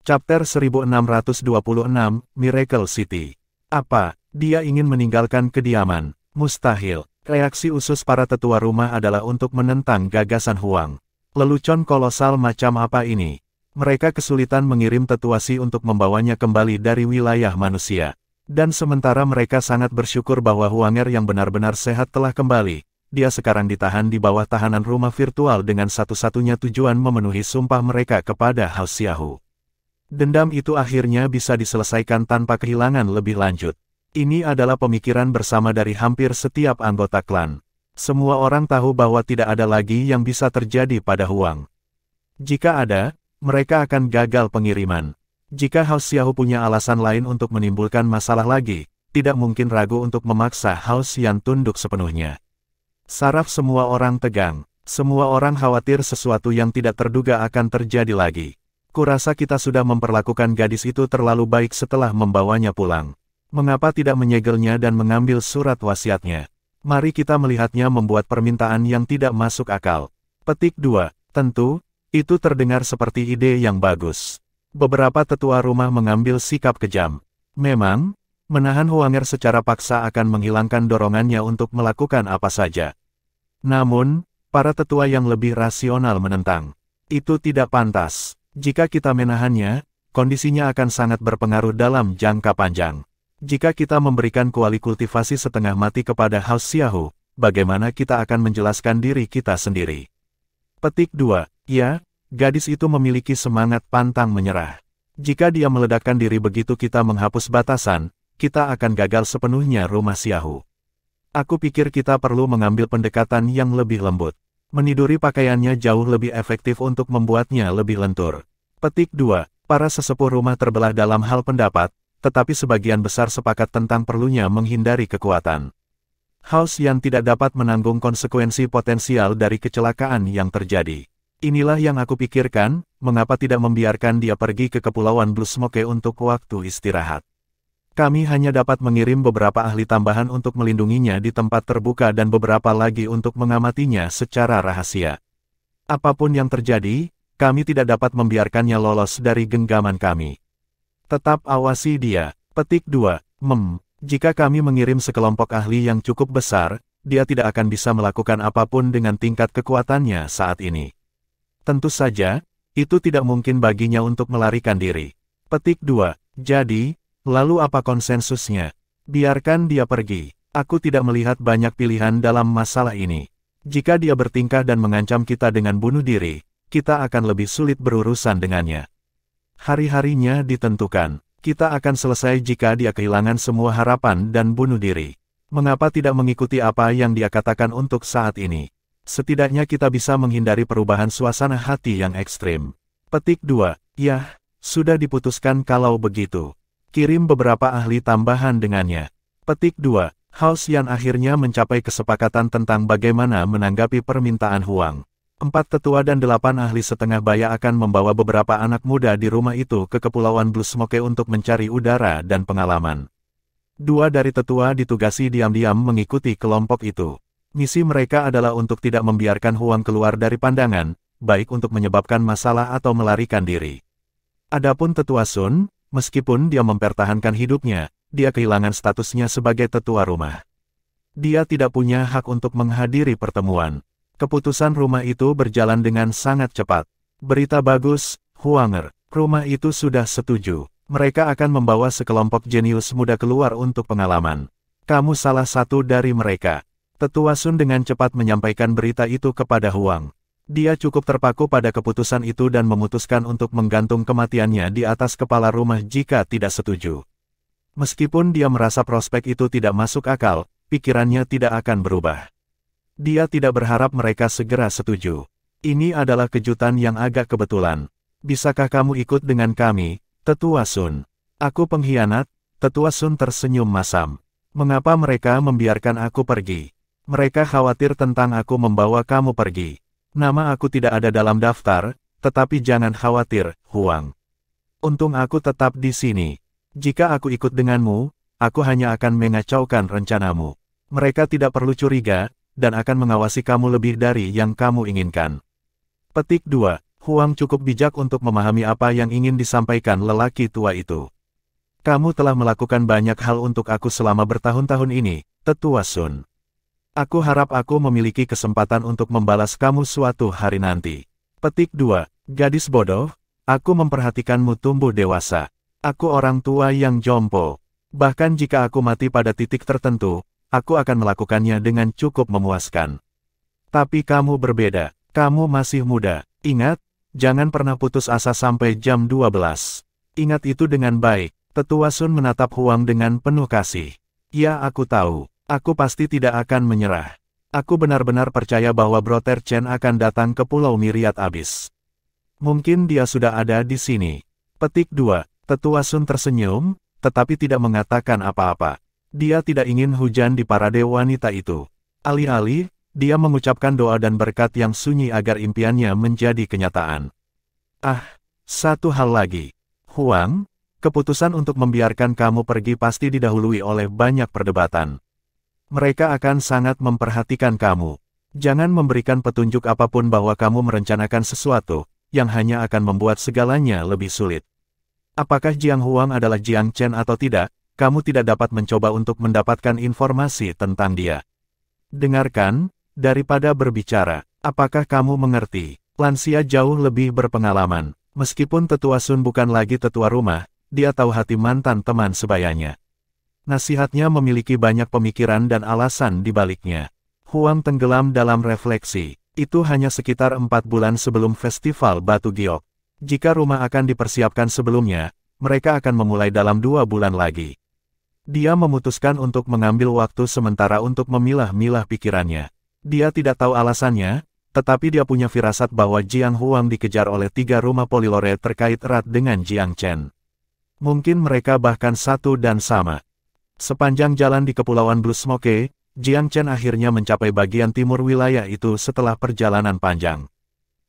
Chapter 1626, Miracle City. Apa, dia ingin meninggalkan kediaman? Mustahil. Reaksi usus para tetua rumah adalah untuk menentang gagasan Huang. Lelucon kolosal macam apa ini? Mereka kesulitan mengirim tetua Si untuk membawanya kembali dari wilayah manusia. Dan sementara mereka sangat bersyukur bahwa Huanger yang benar-benar sehat telah kembali, dia sekarang ditahan di bawah tahanan rumah virtual dengan satu-satunya tujuan memenuhi sumpah mereka kepada Hao Xiaohu. Dendam itu akhirnya bisa diselesaikan tanpa kehilangan lebih lanjut. Ini adalah pemikiran bersama dari hampir setiap anggota klan. Semua orang tahu bahwa tidak ada lagi yang bisa terjadi pada Huang. Jika ada, mereka akan gagal pengiriman. Jika Hao Xiaohu punya alasan lain untuk menimbulkan masalah lagi, tidak mungkin ragu untuk memaksa Hao Xian tunduk sepenuhnya. Saraf semua orang tegang. Semua orang khawatir sesuatu yang tidak terduga akan terjadi lagi. Kurasa kita sudah memperlakukan gadis itu terlalu baik setelah membawanya pulang. Mengapa tidak menyegelnya dan mengambil surat wasiatnya? Mari kita melihatnya membuat permintaan yang tidak masuk akal. Petik 2. Tentu, itu terdengar seperti ide yang bagus. Beberapa tetua rumah mengambil sikap kejam. Memang, menahan Huanger secara paksa akan menghilangkan dorongannya untuk melakukan apa saja. Namun, para tetua yang lebih rasional menentang. Itu tidak pantas. Jika kita menahannya, kondisinya akan sangat berpengaruh dalam jangka panjang. Jika kita memberikan kuali kultivasi setengah mati kepada Hao Xiaohu, bagaimana kita akan menjelaskan diri kita sendiri? Petik 2. Ya, gadis itu memiliki semangat pantang menyerah. Jika dia meledakkan diri begitu kita menghapus batasan, kita akan gagal sepenuhnya rumah Xiaohu. Aku pikir kita perlu mengambil pendekatan yang lebih lembut. Meniduri pakaiannya jauh lebih efektif untuk membuatnya lebih lentur. Petik 2. Para sesepuh rumah terbelah dalam hal pendapat, tetapi sebagian besar sepakat tentang perlunya menghindari kekuatan. Hao Xian tidak dapat menanggung konsekuensi potensial dari kecelakaan yang terjadi. Inilah yang aku pikirkan, mengapa tidak membiarkan dia pergi ke Kepulauan Blue Smoke untuk waktu istirahat. Kami hanya dapat mengirim beberapa ahli tambahan untuk melindunginya di tempat terbuka dan beberapa lagi untuk mengamatinya secara rahasia. Apapun yang terjadi, kami tidak dapat membiarkannya lolos dari genggaman kami. Tetap awasi dia. Petik 2. Jika kami mengirim sekelompok ahli yang cukup besar, dia tidak akan bisa melakukan apapun dengan tingkat kekuatannya saat ini. Tentu saja, itu tidak mungkin baginya untuk melarikan diri. Petik 2. Jadi, lalu apa konsensusnya? Biarkan dia pergi. Aku tidak melihat banyak pilihan dalam masalah ini. Jika dia bertingkah dan mengancam kita dengan bunuh diri, kita akan lebih sulit berurusan dengannya. Hari-harinya ditentukan. Kita akan selesai jika dia kehilangan semua harapan dan bunuh diri. Mengapa tidak mengikuti apa yang dia katakan untuk saat ini? Setidaknya kita bisa menghindari perubahan suasana hati yang ekstrim. Petik 2. Yah, sudah diputuskan kalau begitu. Kirim beberapa ahli tambahan dengannya. Petik 2. Hao Xian akhirnya mencapai kesepakatan tentang bagaimana menanggapi permintaan Huang. 4 tetua dan 8 ahli setengah baya akan membawa beberapa anak muda di rumah itu ke Kepulauan Blue Smoke untuk mencari udara dan pengalaman. 2 dari tetua ditugasi diam-diam mengikuti kelompok itu. Misi mereka adalah untuk tidak membiarkan Huang keluar dari pandangan, baik untuk menyebabkan masalah atau melarikan diri. Adapun tetua Sun, meskipun dia mempertahankan hidupnya, dia kehilangan statusnya sebagai tetua rumah. Dia tidak punya hak untuk menghadiri pertemuan. Keputusan rumah itu berjalan dengan sangat cepat. Berita bagus, Huanger, rumah itu sudah setuju. Mereka akan membawa sekelompok jenius muda keluar untuk pengalaman. Kamu salah satu dari mereka. Tetua Sun dengan cepat menyampaikan berita itu kepada Huang. Dia cukup terpaku pada keputusan itu dan memutuskan untuk menggantung kematiannya di atas kepala rumah jika tidak setuju. Meskipun dia merasa prospek itu tidak masuk akal, pikirannya tidak akan berubah. Dia tidak berharap mereka segera setuju. Ini adalah kejutan yang agak kebetulan. Bisakah kamu ikut dengan kami, Tetua Sun? Aku pengkhianat? Tetua Sun tersenyum masam. Mengapa mereka membiarkan aku pergi? Mereka khawatir tentang aku membawa kamu pergi. Nama aku tidak ada dalam daftar, tetapi jangan khawatir, Huang. Untung aku tetap di sini. Jika aku ikut denganmu, aku hanya akan mengacaukan rencanamu. Mereka tidak perlu curiga, dan akan mengawasi kamu lebih dari yang kamu inginkan. Petik 2. Huang cukup bijak untuk memahami apa yang ingin disampaikan lelaki tua itu. Kamu telah melakukan banyak hal untuk aku selama bertahun-tahun ini, Tetua Sun. Aku harap aku memiliki kesempatan untuk membalas kamu suatu hari nanti. Petik 2. Gadis bodoh, aku memperhatikanmu tumbuh dewasa. Aku orang tua yang jompo. Bahkan jika aku mati pada titik tertentu, aku akan melakukannya dengan cukup memuaskan. Tapi kamu berbeda, kamu masih muda. Ingat, jangan pernah putus asa sampai jam 12. Ingat itu dengan baik. Tetua Sun menatap Huang dengan penuh kasih. Ya, aku tahu. Aku pasti tidak akan menyerah. Aku benar-benar percaya bahwa Brother Chen akan datang ke Pulau Myriad Abyss. Mungkin dia sudah ada di sini. Petik 2. Tetua Sun tersenyum, tetapi tidak mengatakan apa-apa. Dia tidak ingin hujan di parade wanita itu. Alih-alih, dia mengucapkan doa dan berkat yang sunyi agar impiannya menjadi kenyataan. Satu hal lagi. Huang, keputusan untuk membiarkan kamu pergi pasti didahului oleh banyak perdebatan. Mereka akan sangat memperhatikan kamu. Jangan memberikan petunjuk apapun bahwa kamu merencanakan sesuatu, yang hanya akan membuat segalanya lebih sulit. Apakah Jiang Huang adalah Jiang Chen atau tidak, kamu tidak dapat mencoba untuk mendapatkan informasi tentang dia. Dengarkan, daripada berbicara. Apakah kamu mengerti? Lansia jauh lebih berpengalaman. Meskipun Tetua Sun bukan lagi tetua rumah, dia tahu hati mantan teman sebayanya. Nasihatnya memiliki banyak pemikiran dan alasan di baliknya. Huang tenggelam dalam refleksi. Itu hanya sekitar 4 bulan sebelum festival Batu Giok. Jika rumah akan dipersiapkan sebelumnya, mereka akan memulai dalam 2 bulan lagi. Dia memutuskan untuk mengambil waktu sementara untuk memilah-milah pikirannya. Dia tidak tahu alasannya, tetapi dia punya firasat bahwa Jiang Huang dikejar oleh 3 rumah Polilore terkait erat dengan Jiang Chen. Mungkin mereka bahkan satu dan sama. Sepanjang jalan di Kepulauan Blue Smoke, Jiang Chen akhirnya mencapai bagian timur wilayah itu setelah perjalanan panjang.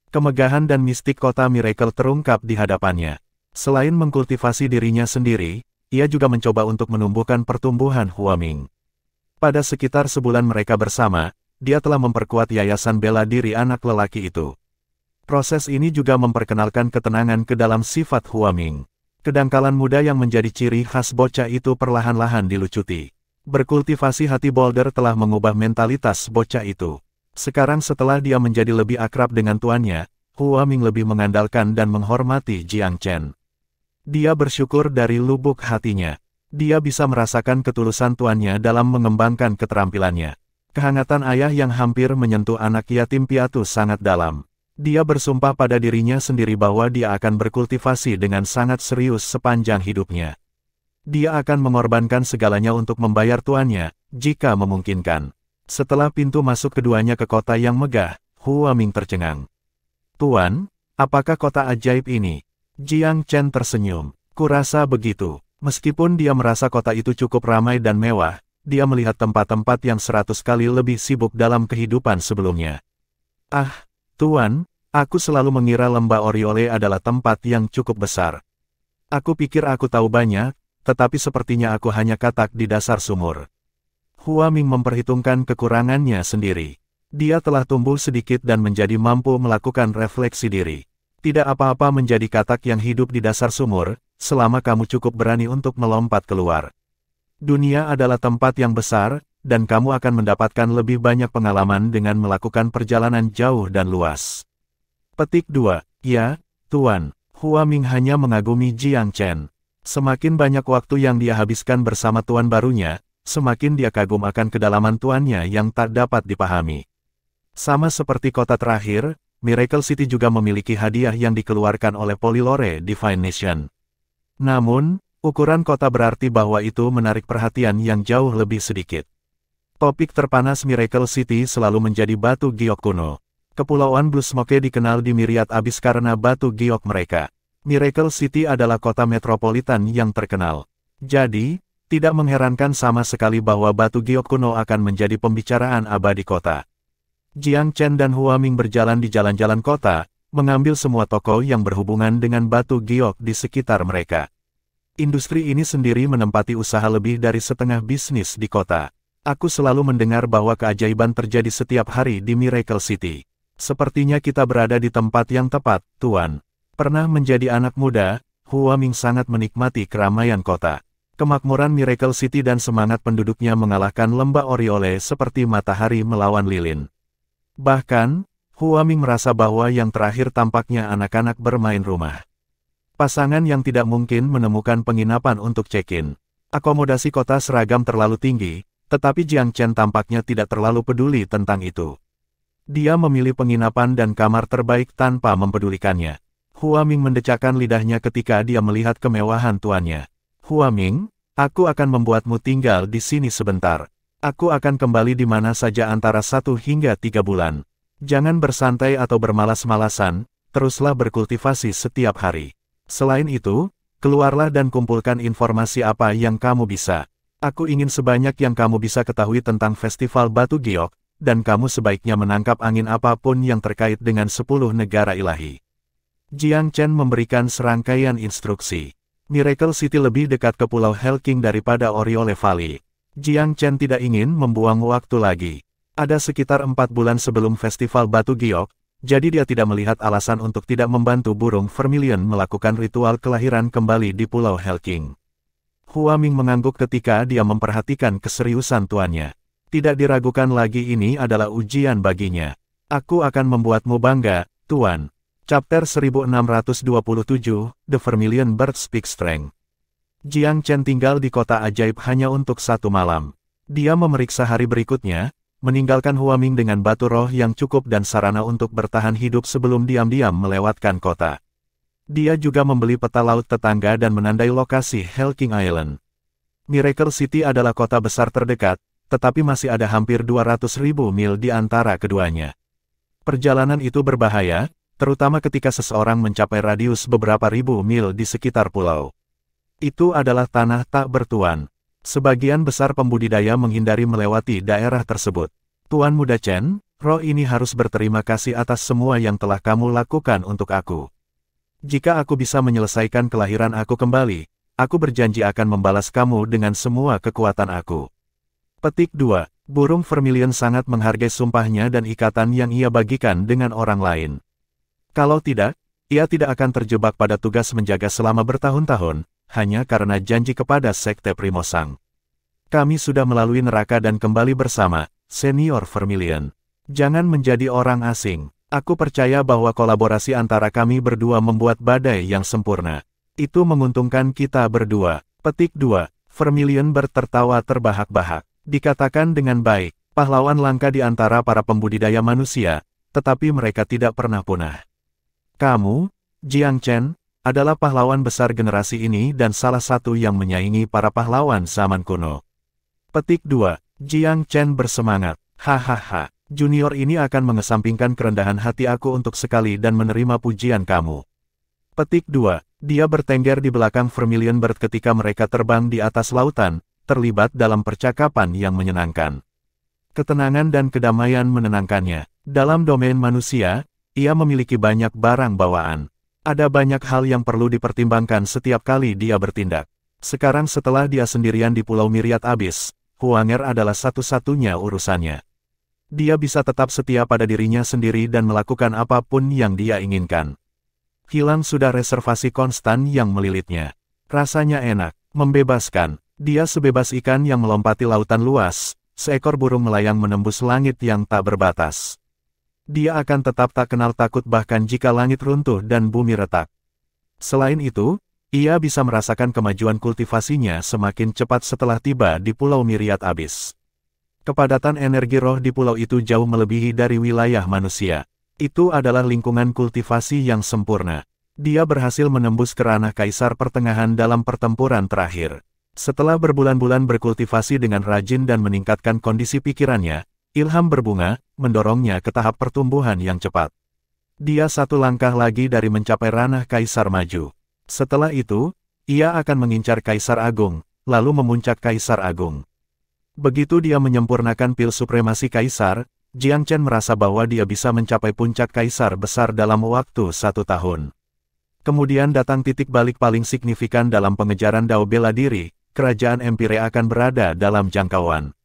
Kemegahan dan mistik kota Miracle terungkap di hadapannya. Selain mengkultivasi dirinya sendiri, ia juga mencoba untuk menumbuhkan pertumbuhan Huaming. Pada sekitar sebulan mereka bersama, dia telah memperkuat yayasan bela diri anak lelaki itu. Proses ini juga memperkenalkan ketenangan ke dalam sifat Huaming. Kedangkalan muda yang menjadi ciri khas bocah itu perlahan-lahan dilucuti. Berkultivasi hati Boulder telah mengubah mentalitas bocah itu. Sekarang setelah dia menjadi lebih akrab dengan tuannya, Huaming lebih mengandalkan dan menghormati Jiang Chen. Dia bersyukur dari lubuk hatinya. Dia bisa merasakan ketulusan tuannya dalam mengembangkan keterampilannya. Kehangatan ayah yang hampir menyentuh anak yatim piatu sangat dalam. Dia bersumpah pada dirinya sendiri bahwa dia akan berkultivasi dengan sangat serius sepanjang hidupnya. Dia akan mengorbankan segalanya untuk membayar tuannya, jika memungkinkan. Setelah pintu masuk keduanya ke kota yang megah, Huaming tercengang. Tuan, apakah kota ajaib ini? Jiang Chen tersenyum. Kurasa begitu. Meskipun dia merasa kota itu cukup ramai dan mewah, dia melihat tempat-tempat yang 100 kali lebih sibuk dalam kehidupan sebelumnya. Tuan, aku selalu mengira lembah Oriole adalah tempat yang cukup besar. Aku pikir aku tahu banyak, tetapi sepertinya aku hanya katak di dasar sumur. Huaming memperhitungkan kekurangannya sendiri. Dia telah tumbuh sedikit dan menjadi mampu melakukan refleksi diri. Tidak apa-apa menjadi katak yang hidup di dasar sumur, selama kamu cukup berani untuk melompat keluar. Dunia adalah tempat yang besar, dan kamu akan mendapatkan lebih banyak pengalaman dengan melakukan perjalanan jauh dan luas. Petik 2. Ya, Tuan. Huaming hanya mengagumi Jiang Chen. Semakin banyak waktu yang dia habiskan bersama tuan barunya, semakin dia kagum akan kedalaman tuannya yang tak dapat dipahami. Sama seperti kota terakhir, Miracle City juga memiliki hadiah yang dikeluarkan oleh Polilore Divine Nation. Namun, ukuran kota berarti bahwa itu menarik perhatian yang jauh lebih sedikit. Topik terpanas Miracle City selalu menjadi Batu Giok kuno. Kepulauan Blue Smoke dikenal di Myriad Abyss karena Batu Giok mereka. Miracle City adalah kota metropolitan yang terkenal. Jadi, tidak mengherankan sama sekali bahwa Batu Giok kuno akan menjadi pembicaraan abadi kota. Jiang Chen dan Huaming berjalan di jalan-jalan kota, mengambil semua toko yang berhubungan dengan Batu Giok di sekitar mereka. Industri ini sendiri menempati usaha lebih dari setengah bisnis di kota. Aku selalu mendengar bahwa keajaiban terjadi setiap hari di Miracle City. Sepertinya kita berada di tempat yang tepat, Tuan. Pernah menjadi anak muda, Huaming sangat menikmati keramaian kota. Kemakmuran Miracle City dan semangat penduduknya mengalahkan lembah Oriole seperti matahari melawan lilin. Bahkan, Huaming merasa bahwa yang terakhir tampaknya anak-anak bermain rumah. Pasangan yang tidak mungkin menemukan penginapan untuk check-in. Akomodasi kota seragam terlalu tinggi, tetapi Jiang Chen tampaknya tidak terlalu peduli tentang itu. Dia memilih penginapan dan kamar terbaik tanpa mempedulikannya. Huaming mendecakkan lidahnya ketika dia melihat kemewahan tuannya. Huaming, aku akan membuatmu tinggal di sini sebentar. Aku akan kembali di mana saja antara 1 hingga 3 bulan. Jangan bersantai atau bermalas-malasan, teruslah berkultivasi setiap hari. Selain itu, keluarlah dan kumpulkan informasi apa yang kamu bisa. Aku ingin sebanyak yang kamu bisa ketahui tentang Festival Batu Giok, dan kamu sebaiknya menangkap angin apapun yang terkait dengan 10 negara ilahi. Jiang Chen memberikan serangkaian instruksi. Miracle City lebih dekat ke Pulau Helking daripada Oriole Valley. Jiang Chen tidak ingin membuang waktu lagi. Ada sekitar 4 bulan sebelum Festival Batu Giok, jadi dia tidak melihat alasan untuk tidak membantu burung vermilion melakukan ritual kelahiran kembali di Pulau Helking. Huaming mengangguk ketika dia memperhatikan keseriusan tuannya. Tidak diragukan lagi, ini adalah ujian baginya. Aku akan membuatmu bangga, Tuan. Chapter 1627, The Vermilion Bird Speak Strength. Jiang Chen tinggal di kota ajaib hanya untuk 1 malam. Dia memeriksa hari berikutnya, meninggalkan Huaming dengan batu roh yang cukup dan sarana untuk bertahan hidup sebelum diam-diam melewatkan kota. Dia juga membeli peta laut tetangga dan menandai lokasi Helking Island. Miracle City adalah kota besar terdekat, tetapi masih ada hampir 200.000 mil di antara keduanya. Perjalanan itu berbahaya, terutama ketika seseorang mencapai radius beberapa ribu mil di sekitar pulau. Itu adalah tanah tak bertuan. Sebagian besar pembudidaya menghindari melewati daerah tersebut. Tuan Muda Chen, roh ini harus berterima kasih atas semua yang telah kamu lakukan untuk aku. Jika aku bisa menyelesaikan kelahiran aku kembali, aku berjanji akan membalas kamu dengan semua kekuatan aku. Petik 2. Burung vermilion sangat menghargai sumpahnya dan ikatan yang ia bagikan dengan orang lain. Kalau tidak, ia tidak akan terjebak pada tugas menjaga selama bertahun-tahun, hanya karena janji kepada Sekte Primosang. Kami sudah melalui neraka dan kembali bersama, Senior Vermilion. Jangan menjadi orang asing. Aku percaya bahwa kolaborasi antara kami berdua membuat badai yang sempurna. Itu menguntungkan kita berdua. Petik 2. Vermilion tertawa terbahak-bahak. Dikatakan dengan baik, pahlawan langka di antara para pembudidaya manusia, tetapi mereka tidak pernah punah. Kamu, Jiang Chen, adalah pahlawan besar generasi ini dan salah satu yang menyaingi para pahlawan zaman kuno. Petik 2. Jiang Chen bersemangat. Hahaha, junior ini akan mengesampingkan kerendahan hati aku untuk sekali dan menerima pujian kamu. Petik 2. Dia bertengger di belakang Vermilion Bird ketika mereka terbang di atas lautan, terlibat dalam percakapan yang menyenangkan. Ketenangan dan kedamaian menenangkannya. Dalam domain manusia, ia memiliki banyak barang bawaan. Ada banyak hal yang perlu dipertimbangkan setiap kali dia bertindak. Sekarang setelah dia sendirian di Pulau Myriad Abyss, Huanger adalah satu-satunya urusannya. Dia bisa tetap setia pada dirinya sendiri dan melakukan apapun yang dia inginkan. Hilang sudah reservasi konstan yang melilitnya. Rasanya enak, membebaskan. Dia sebebas ikan yang melompati lautan luas, seekor burung melayang menembus langit yang tak berbatas. Dia akan tetap tak kenal takut bahkan jika langit runtuh dan bumi retak. Selain itu, ia bisa merasakan kemajuan kultivasinya semakin cepat setelah tiba di Pulau Myriad Abyss. Kepadatan energi roh di pulau itu jauh melebihi dari wilayah manusia. Itu adalah lingkungan kultivasi yang sempurna. Dia berhasil menembus ke ranah Kaisar Pertengahan dalam pertempuran terakhir. Setelah berbulan-bulan berkultivasi dengan rajin dan meningkatkan kondisi pikirannya, ilham berbunga, mendorongnya ke tahap pertumbuhan yang cepat. Dia satu langkah lagi dari mencapai ranah Kaisar Maju. Setelah itu, ia akan mengincar Kaisar Agung, lalu memuncak Kaisar Agung. Begitu dia menyempurnakan pil supremasi Kaisar, Jiang Chen merasa bahwa dia bisa mencapai puncak Kaisar besar dalam waktu 1 tahun. Kemudian datang titik balik paling signifikan dalam pengejaran Dao bela diri. Kerajaan Empire akan berada dalam jangkauan.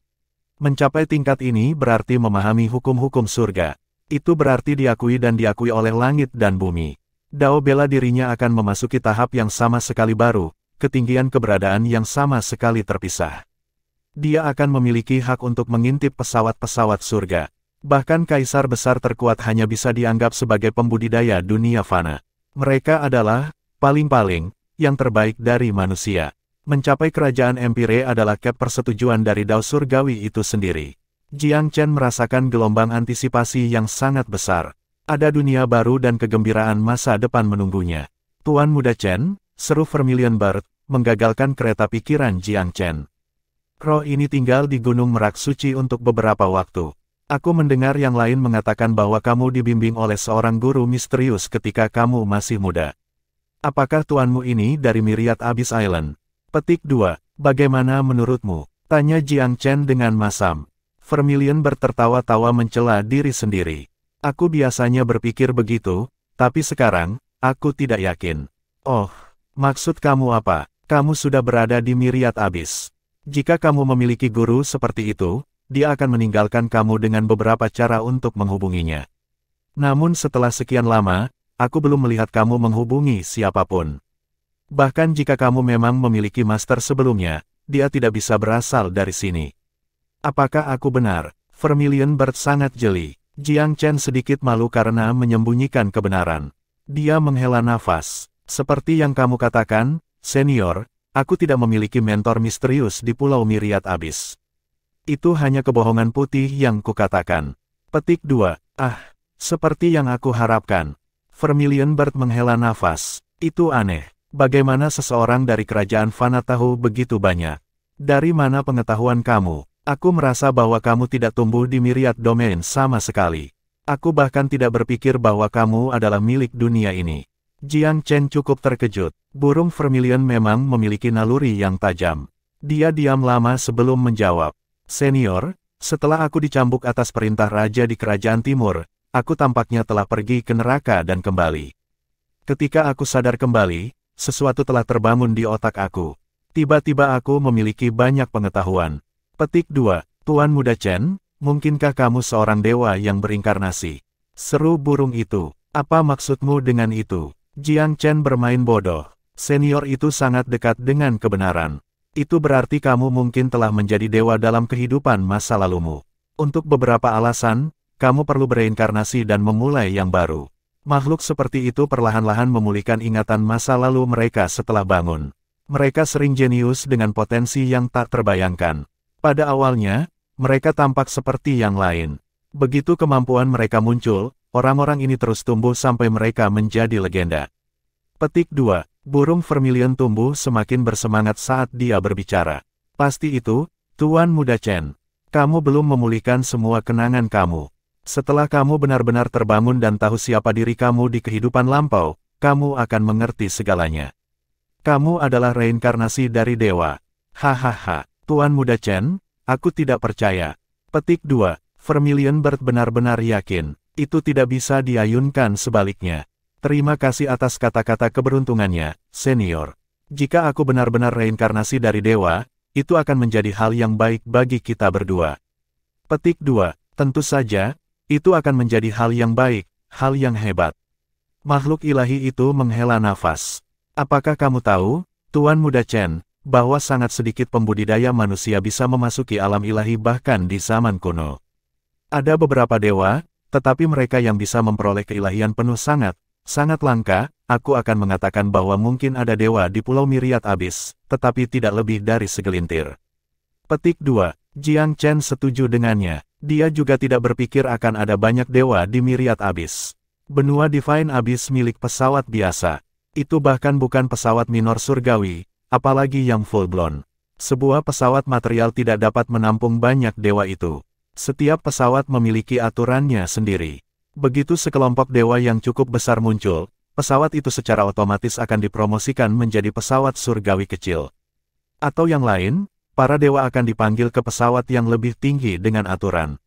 Mencapai tingkat ini berarti memahami hukum-hukum surga. Itu berarti diakui dan diakui oleh langit dan bumi. Dao bela dirinya akan memasuki tahap yang sama sekali baru, ketinggian keberadaan yang sama sekali terpisah. Dia akan memiliki hak untuk mengintip pesawat-pesawat surga. Bahkan kaisar besar terkuat hanya bisa dianggap sebagai pembudidaya dunia fana. Mereka adalah, paling-paling, yang terbaik dari manusia. Mencapai kerajaan Empire adalah cap persetujuan dari Dao surgawi itu sendiri. Jiang Chen merasakan gelombang antisipasi yang sangat besar. Ada dunia baru dan kegembiraan masa depan menunggunya. Tuan Muda Chen, seru Vermilion Bird, menggagalkan kereta pikiran Jiang Chen. Roh ini tinggal di Gunung Merak Suci untuk beberapa waktu. Aku mendengar yang lain mengatakan bahwa kamu dibimbing oleh seorang guru misterius ketika kamu masih muda. Apakah tuanmu ini dari Myriad Abyss Island? Petik 2. Bagaimana menurutmu? Tanya Jiang Chen dengan masam. Vermilion tertawa-tawa mencela diri sendiri. Aku biasanya berpikir begitu, tapi sekarang, aku tidak yakin. Oh, maksud kamu apa? Kamu sudah berada di Myriad Abyss. Jika kamu memiliki guru seperti itu, dia akan meninggalkan kamu dengan beberapa cara untuk menghubunginya. Namun setelah sekian lama, aku belum melihat kamu menghubungi siapapun. Bahkan jika kamu memang memiliki master sebelumnya, dia tidak bisa berasal dari sini. Apakah aku benar? Vermilion Bird sangat jeli. Jiang Chen sedikit malu karena menyembunyikan kebenaran. Dia menghela nafas. Seperti yang kamu katakan, senior, aku tidak memiliki mentor misterius di Pulau Myriad Abyss. Itu hanya kebohongan putih yang kukatakan. Petik 2. Seperti yang aku harapkan. Vermilion Bird menghela nafas. Itu aneh. Bagaimana seseorang dari kerajaan Fana tahu begitu banyak? Dari mana pengetahuan kamu? Aku merasa bahwa kamu tidak tumbuh di Myriad Domain sama sekali. Aku bahkan tidak berpikir bahwa kamu adalah milik dunia ini. Jiang Chen cukup terkejut. Burung Vermilion memang memiliki naluri yang tajam. Dia diam lama sebelum menjawab. Senior, setelah aku dicambuk atas perintah raja di kerajaan timur, aku tampaknya telah pergi ke neraka dan kembali. Ketika aku sadar kembali, sesuatu telah terbangun di otak aku. Tiba-tiba aku memiliki banyak pengetahuan. Petik 2. Tuan Muda Chen, mungkinkah kamu seorang dewa yang berinkarnasi? Seru burung itu. Apa maksudmu dengan itu? Jiang Chen bermain bodoh. Senior itu sangat dekat dengan kebenaran. Itu berarti kamu mungkin telah menjadi dewa dalam kehidupan masa lalumu. Untuk beberapa alasan, kamu perlu bereinkarnasi dan memulai yang baru. Makhluk seperti itu perlahan-lahan memulihkan ingatan masa lalu mereka setelah bangun. Mereka sering jenius dengan potensi yang tak terbayangkan. Pada awalnya, mereka tampak seperti yang lain. Begitu kemampuan mereka muncul, orang-orang ini terus tumbuh sampai mereka menjadi legenda. Petik 2. Burung Vermilion tumbuh semakin bersemangat saat dia berbicara. Pasti itu, Tuan Muda Chen. Kamu belum memulihkan semua kenangan kamu. Setelah kamu benar-benar terbangun dan tahu siapa diri kamu di kehidupan lampau, kamu akan mengerti segalanya. Kamu adalah reinkarnasi dari dewa. Hahaha. Tuan Muda Chen, aku tidak percaya. Petik 2. Vermilion Bird benar-benar yakin. Itu tidak bisa diayunkan sebaliknya. Terima kasih atas kata-kata keberuntungannya, senior. Jika aku benar-benar reinkarnasi dari dewa, itu akan menjadi hal yang baik bagi kita berdua. Petik 2. Tentu saja, itu akan menjadi hal yang baik, hal yang hebat. Makhluk ilahi itu menghela nafas. Apakah kamu tahu, Tuan Muda Chen, bahwa sangat sedikit pembudidaya manusia bisa memasuki alam ilahi bahkan di zaman kuno. Ada beberapa dewa, tetapi mereka yang bisa memperoleh keilahian penuh sangat langka. Aku akan mengatakan bahwa mungkin ada dewa di Pulau Myriad Abyss, tetapi tidak lebih dari segelintir. Petik 2. Jiang Chen setuju dengannya. Dia juga tidak berpikir akan ada banyak dewa di Myriad Abyss. Benua Divine Abyss milik pesawat biasa. Itu bahkan bukan pesawat minor surgawi, apalagi yang full-blown. Sebuah pesawat material tidak dapat menampung banyak dewa itu. Setiap pesawat memiliki aturannya sendiri. Begitu sekelompok dewa yang cukup besar muncul, pesawat itu secara otomatis akan dipromosikan menjadi pesawat surgawi kecil. Atau yang lain, para dewa akan dipanggil ke pesawat yang lebih tinggi dengan aturan.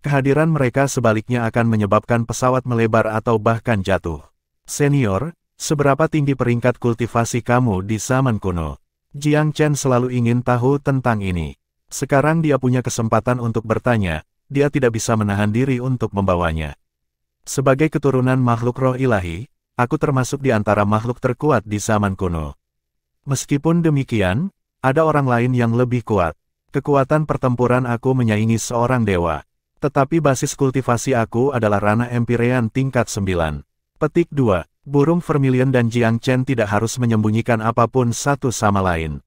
Kehadiran mereka sebaliknya akan menyebabkan pesawat melebar atau bahkan jatuh. Senior, seberapa tinggi peringkat kultivasi kamu di zaman kuno? Jiang Chen selalu ingin tahu tentang ini. Sekarang dia punya kesempatan untuk bertanya, dia tidak bisa menahan diri untuk membawanya. Sebagai keturunan makhluk roh ilahi, aku termasuk di antara makhluk terkuat di zaman kuno. Meskipun demikian, ada orang lain yang lebih kuat. Kekuatan pertempuran aku menyaingi seorang dewa. Tetapi basis kultivasi aku adalah ranah Empyrean tingkat 9. Petik 2. Burung Vermilion dan Jiang Chen tidak harus menyembunyikan apapun satu sama lain.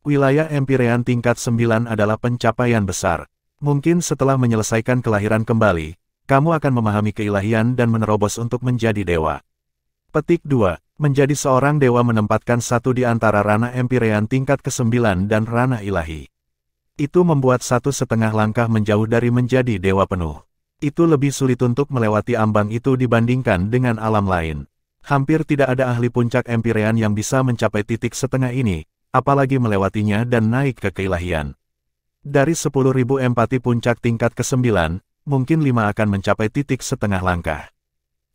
Wilayah Empyrean tingkat 9 adalah pencapaian besar. Mungkin setelah menyelesaikan kelahiran kembali, kamu akan memahami keilahian dan menerobos untuk menjadi dewa. Petik 2. Menjadi seorang dewa menempatkan satu di antara ranah Empyrean tingkat ke-9 dan ranah ilahi. Itu membuat 1,5 langkah menjauh dari menjadi dewa penuh. Itu lebih sulit untuk melewati ambang itu dibandingkan dengan alam lain. Hampir tidak ada ahli puncak Empyrean yang bisa mencapai titik setengah ini, apalagi melewatinya dan naik ke keilahian. Dari 10.000 empati puncak tingkat ke-9, mungkin 5 akan mencapai titik setengah langkah.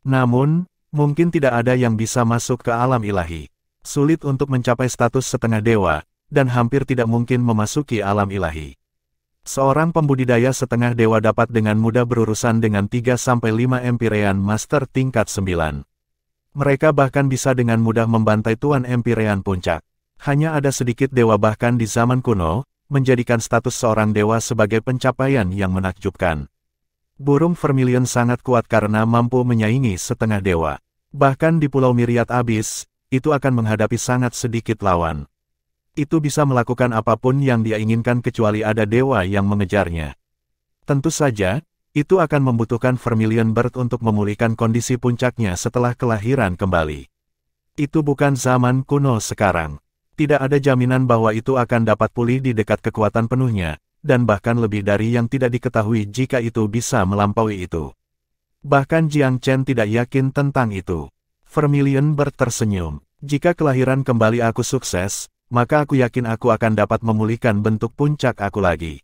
Namun, mungkin tidak ada yang bisa masuk ke alam ilahi. Sulit untuk mencapai status setengah dewa, dan hampir tidak mungkin memasuki alam ilahi. Seorang pembudidaya setengah dewa dapat dengan mudah berurusan dengan 3-5 Empyrean Master tingkat 9. Mereka bahkan bisa dengan mudah membantai Tuan Empyrean puncak. Hanya ada sedikit dewa bahkan di zaman kuno, menjadikan status seorang dewa sebagai pencapaian yang menakjubkan. Burung Vermilion sangat kuat karena mampu menyaingi setengah dewa. Bahkan di Pulau Myriad Abyss, itu akan menghadapi sangat sedikit lawan. Itu bisa melakukan apapun yang dia inginkan kecuali ada dewa yang mengejarnya. Tentu saja, itu akan membutuhkan Vermilion Bird untuk memulihkan kondisi puncaknya setelah kelahiran kembali. Itu bukan zaman kuno sekarang. Tidak ada jaminan bahwa itu akan dapat pulih di dekat kekuatan penuhnya, dan bahkan lebih dari yang tidak diketahui jika itu bisa melampaui itu. Bahkan Jiang Chen tidak yakin tentang itu. Vermilion Bird tersenyum. Jika kelahiran kembali aku sukses, maka aku yakin aku akan dapat memulihkan bentuk puncak aku lagi.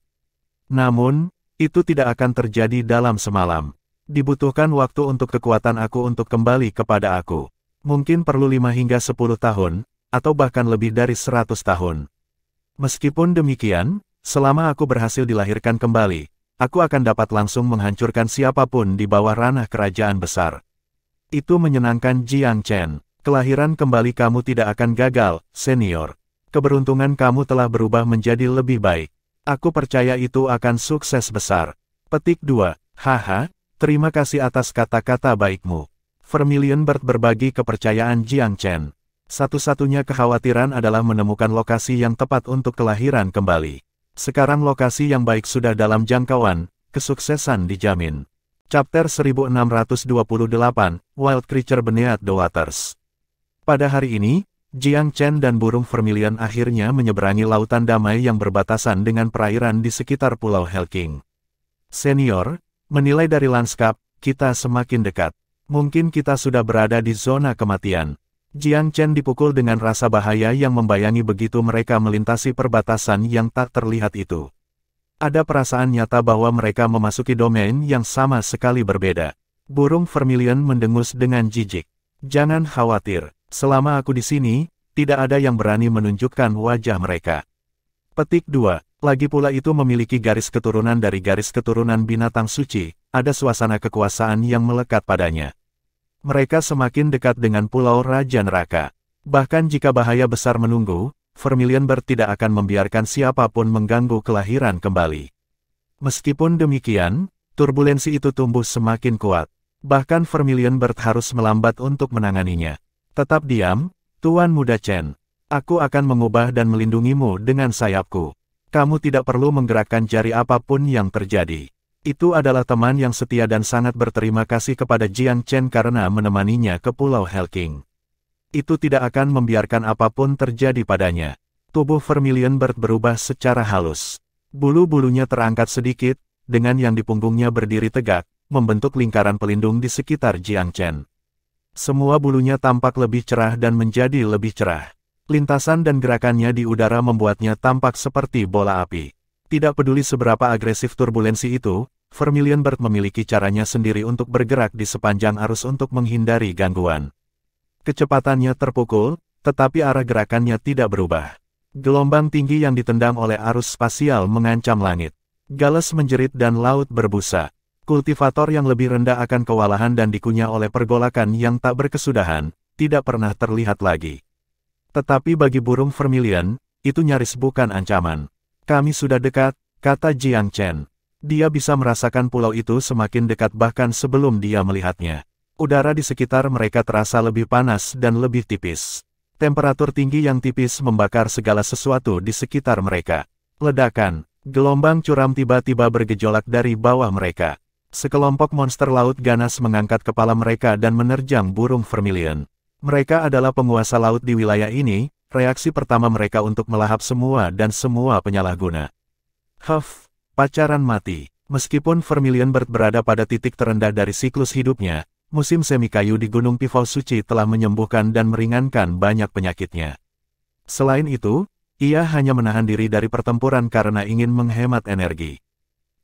Namun, itu tidak akan terjadi dalam semalam. Dibutuhkan waktu untuk kekuatan aku untuk kembali kepada aku. Mungkin perlu 5 hingga 10 tahun, atau bahkan lebih dari 100 tahun. Meskipun demikian, selama aku berhasil dilahirkan kembali, aku akan dapat langsung menghancurkan siapapun di bawah ranah kerajaan besar. Itu menyenangkan Jiang Chen. Kelahiran kembali kamu tidak akan gagal, senior. Keberuntungan kamu telah berubah menjadi lebih baik. Aku percaya itu akan sukses besar. Petik 2. Haha, terima kasih atas kata-kata baikmu. Vermilion Bird berbagi kepercayaan Jiang Chen. Satu-satunya kekhawatiran adalah menemukan lokasi yang tepat untuk kelahiran kembali. Sekarang lokasi yang baik sudah dalam jangkauan, kesuksesan dijamin. Chapter 1628, Wild Creature Beneath the Waters. Pada hari ini, Jiang Chen dan burung Vermilion akhirnya menyeberangi lautan damai yang berbatasan dengan perairan di sekitar Pulau Helking. Senior, menilai dari lanskap, kita semakin dekat. Mungkin kita sudah berada di zona kematian. Jiang Chen dipukul dengan rasa bahaya yang membayangi begitu mereka melintasi perbatasan yang tak terlihat itu. Ada perasaan nyata bahwa mereka memasuki domain yang sama sekali berbeda. Burung Vermilion mendengus dengan jijik. Jangan khawatir. Selama aku di sini, tidak ada yang berani menunjukkan wajah mereka. Petik 2. Lagi pula itu memiliki garis keturunan dari garis keturunan binatang suci, ada suasana kekuasaan yang melekat padanya. Mereka semakin dekat dengan Pulau Raja Neraka. Bahkan jika bahaya besar menunggu, Vermilion Bird tidak akan membiarkan siapapun mengganggu kelahiran kembali. Meskipun demikian, turbulensi itu tumbuh semakin kuat. Bahkan Vermilion Bird harus melambat untuk menanganinya. Tetap diam, Tuan Muda Chen. Aku akan mengubah dan melindungimu dengan sayapku. Kamu tidak perlu menggerakkan jari apapun yang terjadi. Itu adalah teman yang setia dan sangat berterima kasih kepada Jiang Chen karena menemaninya ke Pulau Helking. Itu tidak akan membiarkan apapun terjadi padanya. Tubuh Vermilion Bird berubah secara halus. Bulu-bulunya terangkat sedikit, dengan yang di punggungnya berdiri tegak, membentuk lingkaran pelindung di sekitar Jiang Chen. Semua bulunya tampak lebih cerah dan menjadi lebih cerah. Lintasan dan gerakannya di udara membuatnya tampak seperti bola api. Tidak peduli seberapa agresif turbulensi itu, Vermilion Bird memiliki caranya sendiri untuk bergerak di sepanjang arus untuk menghindari gangguan. Kecepatannya terpukul, tetapi arah gerakannya tidak berubah. Gelombang tinggi yang ditendang oleh arus spasial mengancam langit. Gales menjerit dan laut berbusa. Kultivator yang lebih rendah akan kewalahan dan dikunyah oleh pergolakan yang tak berkesudahan, tidak pernah terlihat lagi. Tetapi bagi burung vermilion, itu nyaris bukan ancaman. Kami sudah dekat, kata Jiang Chen. Dia bisa merasakan pulau itu semakin dekat bahkan sebelum dia melihatnya. Udara di sekitar mereka terasa lebih panas dan lebih tipis. Temperatur tinggi yang tipis membakar segala sesuatu di sekitar mereka. Ledakan, gelombang curam tiba-tiba bergejolak dari bawah mereka. Sekelompok monster laut ganas mengangkat kepala mereka dan menerjang burung vermilion. Mereka adalah penguasa laut di wilayah ini, reaksi pertama mereka untuk melahap semua dan semua penyalahguna. Huff, pacaran mati. Meskipun Vermilion Bird berada pada titik terendah dari siklus hidupnya, musim semi kayu di Gunung Pifau Suci telah menyembuhkan dan meringankan banyak penyakitnya. Selain itu, ia hanya menahan diri dari pertempuran karena ingin menghemat energi.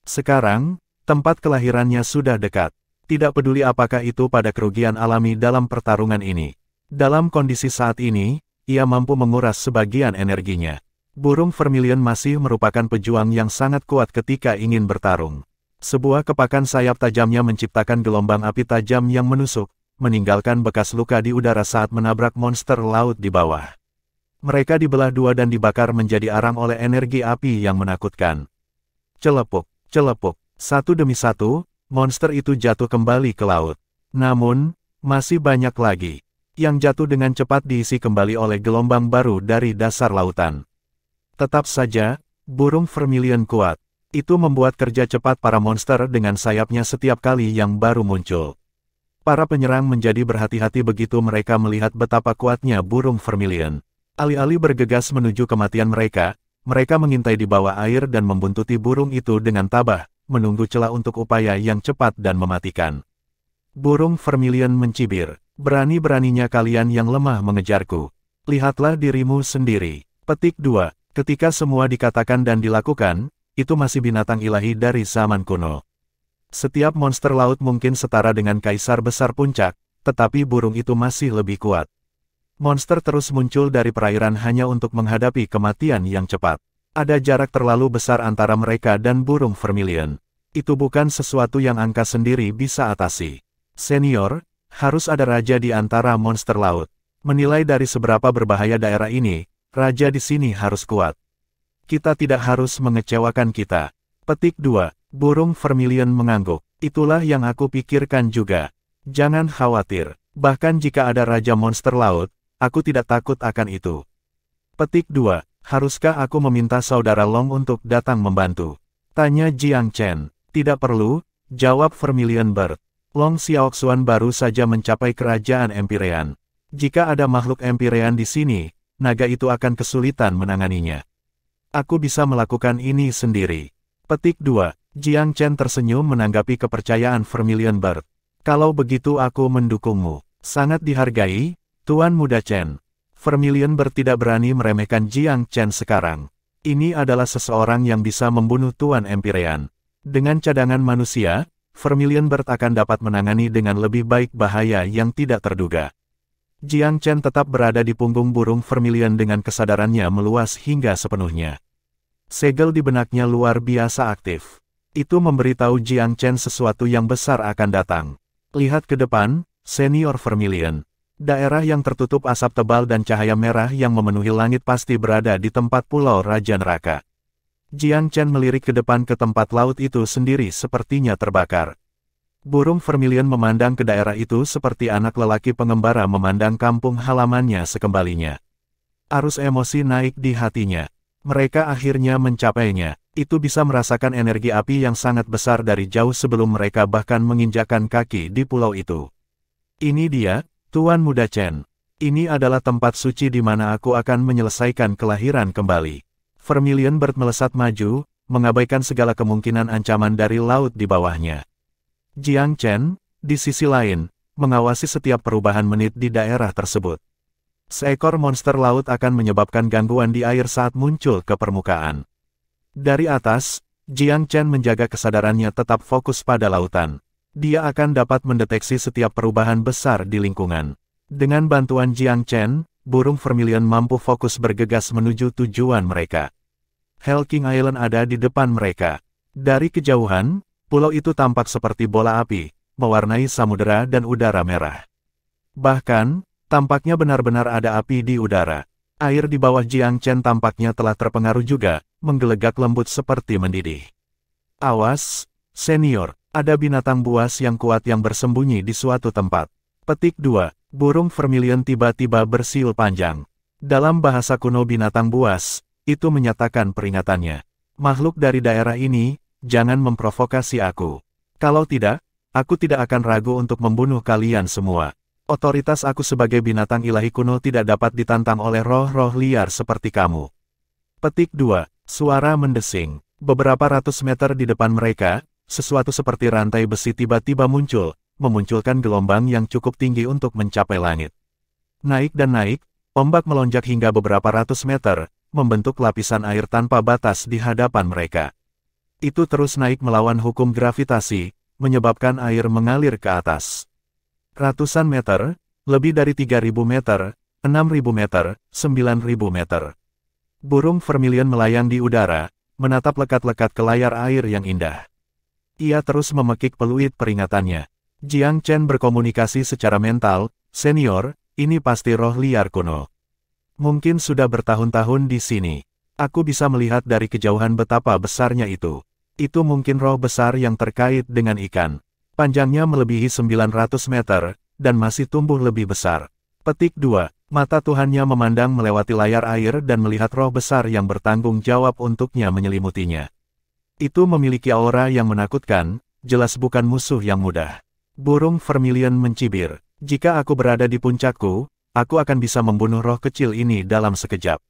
Sekarang, tempat kelahirannya sudah dekat. Tidak peduli apakah itu pada kerugian alami dalam pertarungan ini. Dalam kondisi saat ini, ia mampu menguras sebagian energinya. Burung vermilion masih merupakan pejuang yang sangat kuat ketika ingin bertarung. Sebuah kepakan sayap tajamnya menciptakan gelombang api tajam yang menusuk, meninggalkan bekas luka di udara saat menabrak monster laut di bawah. Mereka dibelah dua dan dibakar menjadi arang oleh energi api yang menakutkan. Celepuk, celepuk. Satu demi satu, monster itu jatuh kembali ke laut. Namun, masih banyak lagi, yang jatuh dengan cepat diisi kembali oleh gelombang baru dari dasar lautan. Tetap saja, burung vermilion kuat. Itu membuat kerja cepat para monster dengan sayapnya setiap kali yang baru muncul. Para penyerang menjadi berhati-hati begitu mereka melihat betapa kuatnya burung vermilion. Alih-alih bergegas menuju kematian mereka mengintai di bawah air dan membuntuti burung itu dengan tabah, menunggu celah untuk upaya yang cepat dan mematikan. Burung vermilion mencibir, berani-beraninya kalian yang lemah mengejarku. Lihatlah dirimu sendiri. Petik 2. Ketika semua dikatakan dan dilakukan, itu masih binatang ilahi dari zaman kuno. Setiap monster laut mungkin setara dengan kaisar besar puncak, tetapi burung itu masih lebih kuat. Monster terus muncul dari perairan hanya untuk menghadapi kematian yang cepat. Ada jarak terlalu besar antara mereka dan burung vermilion. Itu bukan sesuatu yang angka sendiri bisa atasi. Senior, harus ada raja di antara monster laut. Menilai dari seberapa berbahaya daerah ini, raja di sini harus kuat. Kita tidak harus mengecewakan kita. Petik 2. Burung vermilion mengangguk. Itulah yang aku pikirkan juga. Jangan khawatir. Bahkan jika ada raja monster laut, aku tidak takut akan itu. Petik 2. Haruskah aku meminta saudara Long untuk datang membantu? Tanya Jiang Chen. Tidak perlu, jawab Vermilion Bird. Long Xiaoxuan baru saja mencapai kerajaan Empyrean. Jika ada makhluk Empyrean di sini, naga itu akan kesulitan menanganinya. Aku bisa melakukan ini sendiri. Petik 2. Jiang Chen tersenyum menanggapi kepercayaan Vermilion Bird. Kalau begitu aku mendukungmu. Sangat dihargai, Tuan Muda Chen. Vermilion Bird tidak berani meremehkan Jiang Chen sekarang. Ini adalah seseorang yang bisa membunuh Tuan Empyrean. Dengan cadangan manusia, Vermilion Bird akan dapat menangani dengan lebih baik bahaya yang tidak terduga. Jiang Chen tetap berada di punggung burung vermilion dengan kesadarannya meluas hingga sepenuhnya. Segel di benaknya luar biasa aktif. Itu memberitahu Jiang Chen sesuatu yang besar akan datang. Lihat ke depan, senior vermilion. Daerah yang tertutup asap tebal dan cahaya merah yang memenuhi langit pasti berada di tempat pulau Raja Neraka. Jiang Chen melirik ke depan ke tempat laut itu sendiri sepertinya terbakar. Burung vermilion memandang ke daerah itu seperti anak lelaki pengembara memandang kampung halamannya sekembalinya. Arus emosi naik di hatinya. Mereka akhirnya mencapainya. Itu bisa merasakan energi api yang sangat besar dari jauh sebelum mereka bahkan menginjakkan kaki di pulau itu. Ini dia, Tuan Muda Chen. Ini adalah tempat suci di mana aku akan menyelesaikan kelahiran kembali. Vermilion Bird melesat maju, mengabaikan segala kemungkinan ancaman dari laut di bawahnya. Jiang Chen, di sisi lain, mengawasi setiap perubahan menit di daerah tersebut. Seekor monster laut akan menyebabkan gangguan di air saat muncul ke permukaan. Dari atas, Jiang Chen menjaga kesadarannya tetap fokus pada lautan. Dia akan dapat mendeteksi setiap perubahan besar di lingkungan. Dengan bantuan Jiang Chen, burung vermilion mampu fokus bergegas menuju tujuan mereka. Hell King Island ada di depan mereka. Dari kejauhan, Pulau itu tampak seperti bola api, mewarnai samudera dan udara merah. Bahkan, tampaknya benar-benar ada api di udara. Air di bawah Jiang Chen tampaknya telah terpengaruh juga, menggelegak lembut seperti mendidih. Awas, senior, ada binatang buas yang kuat yang bersembunyi di suatu tempat. Petik 2. Burung vermilion tiba-tiba bersiul panjang. Dalam bahasa kuno binatang buas, itu menyatakan peringatannya. Makhluk dari daerah ini, jangan memprovokasi aku. Kalau tidak, aku tidak akan ragu untuk membunuh kalian semua. Otoritas aku sebagai binatang ilahi kuno tidak dapat ditantang oleh roh-roh liar seperti kamu. Petik 2. Suara mendesing. Beberapa ratus meter di depan mereka, sesuatu seperti rantai besi tiba-tiba muncul, memunculkan gelombang yang cukup tinggi untuk mencapai langit. Naik dan naik, ombak melonjak hingga beberapa ratus meter, membentuk lapisan air tanpa batas di hadapan mereka. Itu terus naik melawan hukum gravitasi, menyebabkan air mengalir ke atas. Ratusan meter, lebih dari 3.000 meter, 6.000 meter, 9.000 meter. Burung vermilion melayang di udara, menatap lekat-lekat ke layar air yang indah. Ia terus memekik peluit peringatannya. Jiang Chen berkomunikasi secara mental, senior, ini pasti roh liar kuno. Mungkin sudah bertahun-tahun di sini. Aku bisa melihat dari kejauhan betapa besarnya itu. Itu mungkin roh besar yang terkait dengan ikan. Panjangnya melebihi 900 meter, dan masih tumbuh lebih besar. Petik 2. Mata Tuhannya memandang melewati layar air dan melihat roh besar yang bertanggung jawab untuknya menyelimutinya. Itu memiliki aura yang menakutkan, jelas bukan musuh yang mudah. Burung vermilion mencibir. Jika aku berada di puncakku, aku akan bisa membunuh roh kecil ini dalam sekejap.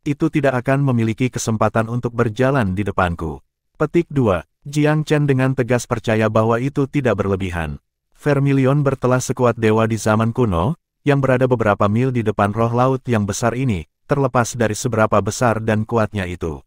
Itu tidak akan memiliki kesempatan untuk berjalan di depanku. Petik 2. Jiang Chen dengan tegas percaya bahwa itu tidak berlebihan. Vermilion bertelah sekuat dewa di zaman kuno, yang berada beberapa mil di depan roh laut yang besar ini, terlepas dari seberapa besar dan kuatnya itu.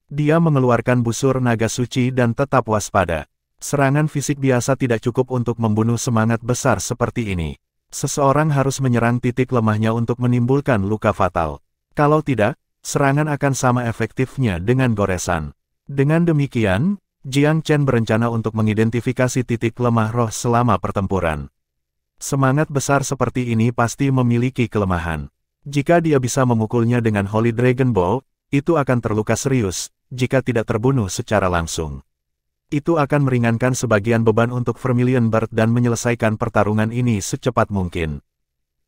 Dia mengeluarkan busur naga suci dan tetap waspada. Serangan fisik biasa tidak cukup untuk membunuh semangat besar seperti ini. Seseorang harus menyerang titik lemahnya untuk menimbulkan luka fatal. Kalau tidak, serangan akan sama efektifnya dengan goresan. Dengan demikian, Jiang Chen berencana untuk mengidentifikasi titik lemah roh selama pertempuran. Semangat besar seperti ini pasti memiliki kelemahan. Jika dia bisa memukulnya dengan Holy Dragon Ball, itu akan terluka serius, jika tidak terbunuh secara langsung. Itu akan meringankan sebagian beban untuk Vermilion Bird dan menyelesaikan pertarungan ini secepat mungkin.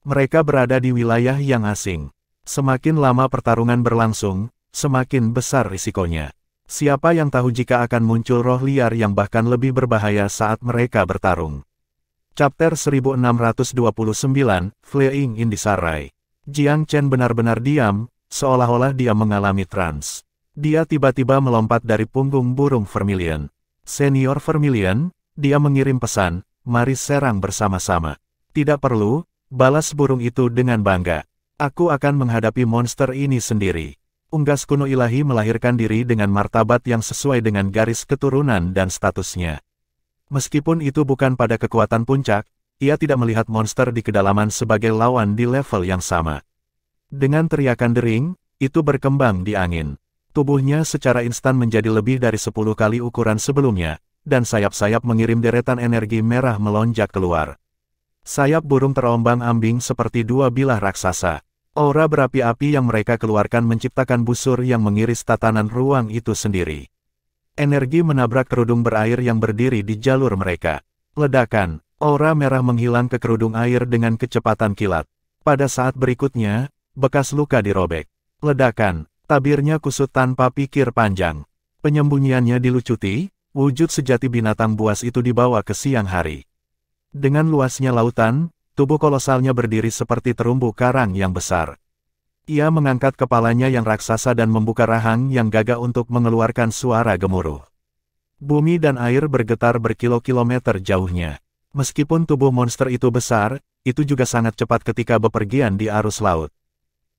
Mereka berada di wilayah yang asing. Semakin lama pertarungan berlangsung, semakin besar risikonya. Siapa yang tahu jika akan muncul roh liar yang bahkan lebih berbahaya saat mereka bertarung. Chapter 1629, Fleeing in Disarray. Jiang Chen benar-benar diam, seolah-olah dia mengalami trans. Dia tiba-tiba melompat dari punggung burung vermilion. Senior vermilion, dia mengirim pesan, mari serang bersama-sama. Tidak perlu, balas burung itu dengan bangga. Aku akan menghadapi monster ini sendiri. Unggas kuno ilahi melahirkan diri dengan martabat yang sesuai dengan garis keturunan dan statusnya. Meskipun itu bukan pada kekuatan puncak, ia tidak melihat monster di kedalaman sebagai lawan di level yang sama. Dengan teriakan dering, itu berkembang di angin. Tubuhnya secara instan menjadi lebih dari 10 kali ukuran sebelumnya, dan sayap-sayap mengirim deretan energi merah melonjak keluar. Sayap burung terombang-ambing seperti dua bilah raksasa. Aura berapi-api yang mereka keluarkan menciptakan busur yang mengiris tatanan ruang itu sendiri. Energi menabrak kerudung berair yang berdiri di jalur mereka. Ledakan, aura merah menghilang ke kerudung air dengan kecepatan kilat. Pada saat berikutnya, bekas luka dirobek. Ledakan, tabirnya kusut tanpa pikir panjang. Penyembunyiannya dilucuti, wujud sejati binatang buas itu dibawa ke siang hari. Dengan luasnya lautan, tubuh kolosalnya berdiri seperti terumbu karang yang besar. Ia mengangkat kepalanya yang raksasa dan membuka rahang yang gagah untuk mengeluarkan suara gemuruh. Bumi dan air bergetar berkilo-kilometer jauhnya. Meskipun tubuh monster itu besar, itu juga sangat cepat ketika bepergian di arus laut.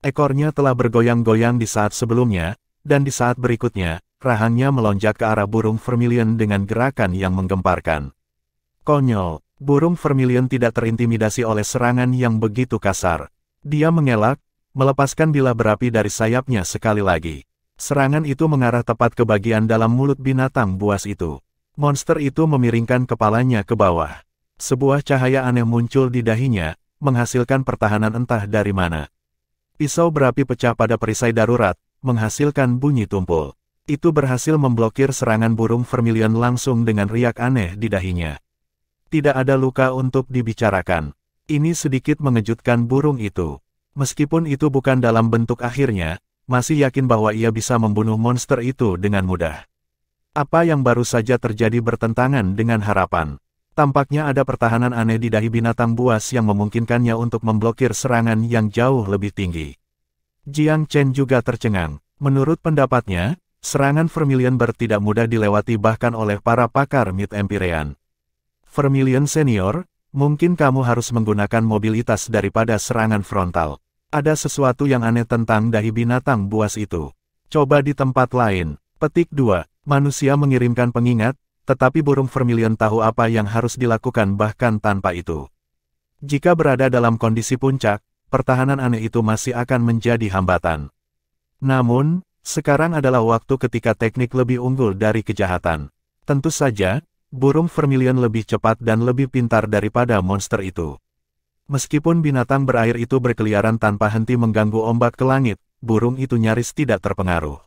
Ekornya telah bergoyang-goyang di saat sebelumnya, dan di saat berikutnya, rahangnya melonjak ke arah burung vermilion dengan gerakan yang menggemparkan. Konyol, burung vermilion tidak terintimidasi oleh serangan yang begitu kasar. Dia mengelak, melepaskan bilah berapi dari sayapnya sekali lagi. Serangan itu mengarah tepat ke bagian dalam mulut binatang buas itu. Monster itu memiringkan kepalanya ke bawah. Sebuah cahaya aneh muncul di dahinya, menghasilkan pertahanan entah dari mana. Pisau berapi pecah pada perisai darurat, menghasilkan bunyi tumpul. Itu berhasil memblokir serangan burung vermilion langsung dengan riak aneh di dahinya. Tidak ada luka untuk dibicarakan. Ini sedikit mengejutkan burung itu. Meskipun itu bukan dalam bentuk akhirnya, masih yakin bahwa ia bisa membunuh monster itu dengan mudah. Apa yang baru saja terjadi bertentangan dengan harapan. Tampaknya ada pertahanan aneh di dahi binatang buas yang memungkinkannya untuk memblokir serangan yang jauh lebih tinggi. Jiang Chen juga tercengang. Menurut pendapatnya, serangan Vermilion Bird tidak mudah dilewati bahkan oleh para pakar Mid-Empyrean. Vermilion Senior, mungkin kamu harus menggunakan mobilitas daripada serangan frontal. Ada sesuatu yang aneh tentang dahi binatang buas itu. Coba di tempat lain. Petik 2. Manusia mengirimkan pengingat, tetapi burung Vermilion tahu apa yang harus dilakukan bahkan tanpa itu. Jika berada dalam kondisi puncak, pertahanan aneh itu masih akan menjadi hambatan. Namun, sekarang adalah waktu ketika teknik lebih unggul dari kejahatan. Tentu saja, burung Vermilion lebih cepat dan lebih pintar daripada monster itu. Meskipun binatang berair itu berkeliaran tanpa henti mengganggu ombak ke langit, burung itu nyaris tidak terpengaruh.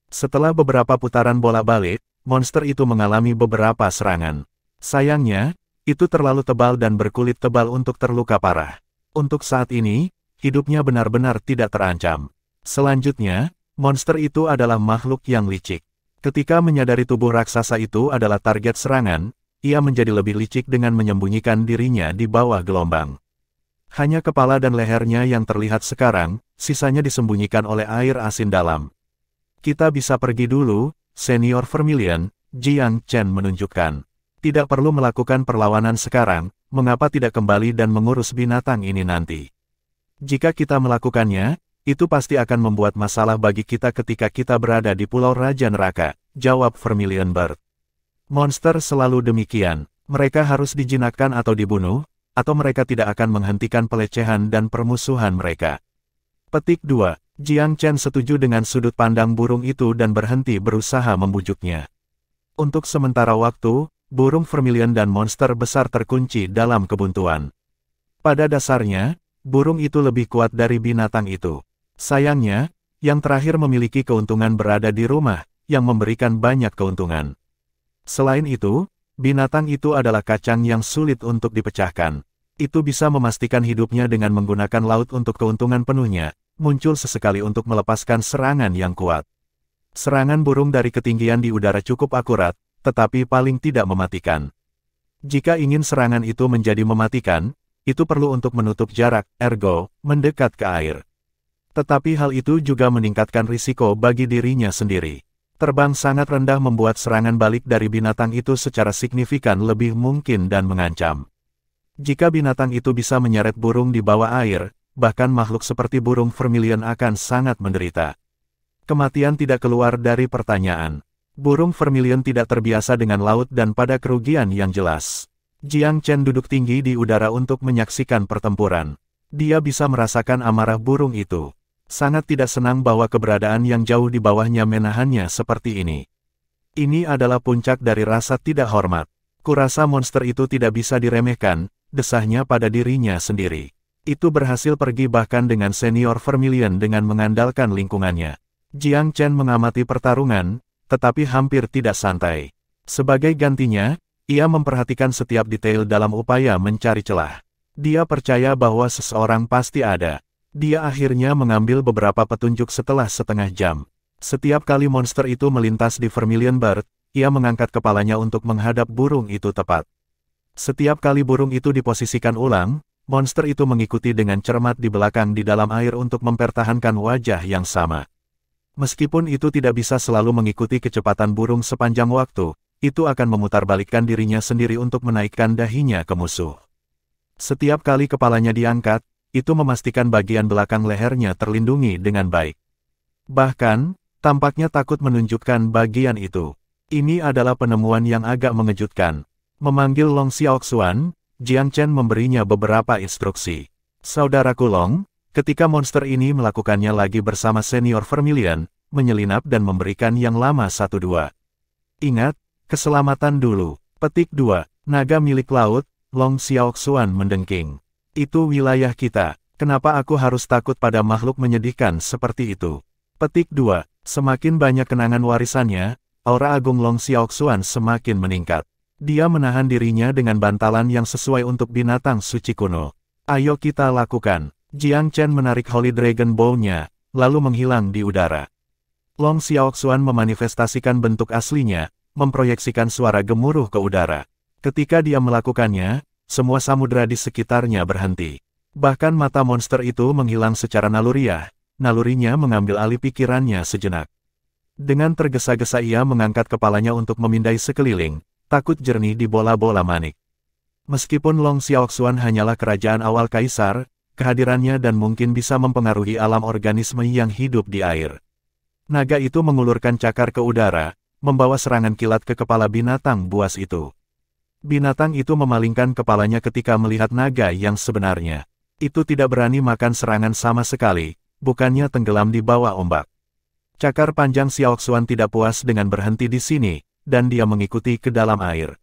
Setelah beberapa putaran bolak-balik, monster itu mengalami beberapa serangan. Sayangnya, itu terlalu tebal dan berkulit tebal untuk terluka parah. Untuk saat ini, hidupnya benar-benar tidak terancam. Selanjutnya, monster itu adalah makhluk yang licik. Ketika menyadari tubuh raksasa itu adalah target serangan, ia menjadi lebih licik dengan menyembunyikan dirinya di bawah gelombang. Hanya kepala dan lehernya yang terlihat sekarang, sisanya disembunyikan oleh air asin dalam. Kita bisa pergi dulu, Senior Vermilion, Jiang Chen menunjukkan. Tidak perlu melakukan perlawanan sekarang, mengapa tidak kembali dan mengurus binatang ini nanti? Jika kita melakukannya, itu pasti akan membuat masalah bagi kita ketika kita berada di Pulau Raja Neraka, jawab Vermilion Bird. Monster selalu demikian, mereka harus dijinakkan atau dibunuh, atau mereka tidak akan menghentikan pelecehan dan permusuhan mereka. Petik 2. Jiang Chen setuju dengan sudut pandang burung itu dan berhenti berusaha membujuknya. Untuk sementara waktu, burung Vermilion dan monster besar terkunci dalam kebuntuan. Pada dasarnya, burung itu lebih kuat dari binatang itu. Sayangnya, yang terakhir memiliki keuntungan berada di rumah, yang memberikan banyak keuntungan. Selain itu, binatang itu adalah kacang yang sulit untuk dipecahkan. Itu bisa memastikan hidupnya dengan menggunakan laut untuk keuntungan penuhnya, muncul sesekali untuk melepaskan serangan yang kuat. Serangan burung dari ketinggian di udara cukup akurat, tetapi paling tidak mematikan. Jika ingin serangan itu menjadi mematikan, itu perlu untuk menutup jarak, ergo, mendekat ke air. Tetapi hal itu juga meningkatkan risiko bagi dirinya sendiri. Terbang sangat rendah membuat serangan balik dari binatang itu secara signifikan lebih mungkin dan mengancam. Jika binatang itu bisa menyeret burung di bawah air, bahkan makhluk seperti burung Vermilion akan sangat menderita. Kematian tidak keluar dari pertanyaan. Burung Vermilion tidak terbiasa dengan laut dan pada kerugian yang jelas. Jiang Chen duduk tinggi di udara untuk menyaksikan pertempuran. Dia bisa merasakan amarah burung itu. Sangat tidak senang bahwa keberadaan yang jauh di bawahnya menahannya seperti ini. Ini adalah puncak dari rasa tidak hormat. Kurasa monster itu tidak bisa diremehkan, desahnya pada dirinya sendiri. Itu berhasil pergi bahkan dengan Senior Vermilion dengan mengandalkan lingkungannya. Jiang Chen mengamati pertarungan, tetapi hampir tidak santai. Sebagai gantinya, ia memperhatikan setiap detail dalam upaya mencari celah. Dia percaya bahwa seseorang pasti ada. Dia akhirnya mengambil beberapa petunjuk setelah setengah jam. Setiap kali monster itu melintas di Vermilion Bird, ia mengangkat kepalanya untuk menghadap burung itu tepat. Setiap kali burung itu diposisikan ulang, monster itu mengikuti dengan cermat di belakang di dalam air untuk mempertahankan wajah yang sama. Meskipun itu tidak bisa selalu mengikuti kecepatan burung sepanjang waktu, itu akan memutarbalikkan dirinya sendiri untuk menaikkan dahinya ke musuh. Setiap kali kepalanya diangkat, itu memastikan bagian belakang lehernya terlindungi dengan baik. Bahkan, tampaknya takut menunjukkan bagian itu. Ini adalah penemuan yang agak mengejutkan. Memanggil Long Xiaoxuan, Jiang Chen memberinya beberapa instruksi. Saudaraku Long, ketika monster ini melakukannya lagi bersama Senior Vermilion, menyelinap dan memberikan yang lama 1-2. Ingat, Keselamatan dulu. Petik 2. Naga milik laut, Long Xiaoxuan mendengking. Itu wilayah kita. Kenapa aku harus takut pada makhluk menyedihkan seperti itu? Petik 2. Semakin banyak kenangan warisannya, aura agung Long Xiaoxuan semakin meningkat. Dia menahan dirinya dengan bantalan yang sesuai untuk binatang suci kuno. Ayo kita lakukan. Jiang Chen menarik Holy Dragon Bow-nya, lalu menghilang di udara. Long Xiaoxuan memanifestasikan bentuk aslinya, memproyeksikan suara gemuruh ke udara. Ketika dia melakukannya, semua samudera di sekitarnya berhenti. Bahkan mata monster itu menghilang secara naluriah, nalurinya mengambil alih pikirannya sejenak. Dengan tergesa-gesa ia mengangkat kepalanya untuk memindai sekeliling, takut jernih di bola-bola manik. Meskipun Long Xiaoxuan hanyalah kerajaan awal kaisar, kehadirannya dan mungkin bisa mempengaruhi alam organisme yang hidup di air. Naga itu mengulurkan cakar ke udara, membawa serangan kilat ke kepala binatang buas itu. Binatang itu memalingkan kepalanya ketika melihat naga yang sebenarnya. Itu tidak berani makan serangan sama sekali, bukannya tenggelam di bawah ombak. Cakar panjang Xiaoxuan tidak puas dengan berhenti di sini, dan dia mengikuti ke dalam air.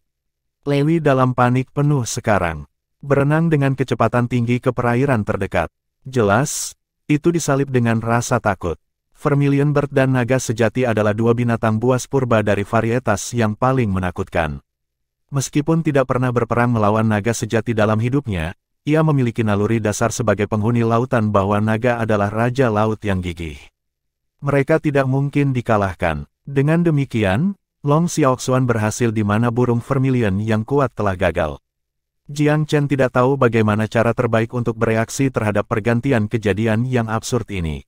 Lewi dalam panik penuh sekarang. Berenang dengan kecepatan tinggi ke perairan terdekat. Jelas, itu disalib dengan rasa takut. Vermilion Bird dan naga sejati adalah dua binatang buas purba dari varietas yang paling menakutkan. Meskipun tidak pernah berperang melawan naga sejati dalam hidupnya, ia memiliki naluri dasar sebagai penghuni lautan bahwa naga adalah raja laut yang gigih. Mereka tidak mungkin dikalahkan. Dengan demikian, Long Xiaoxuan berhasil di mana burung Vermilion yang kuat telah gagal. Jiang Chen tidak tahu bagaimana cara terbaik untuk bereaksi terhadap pergantian kejadian yang absurd ini.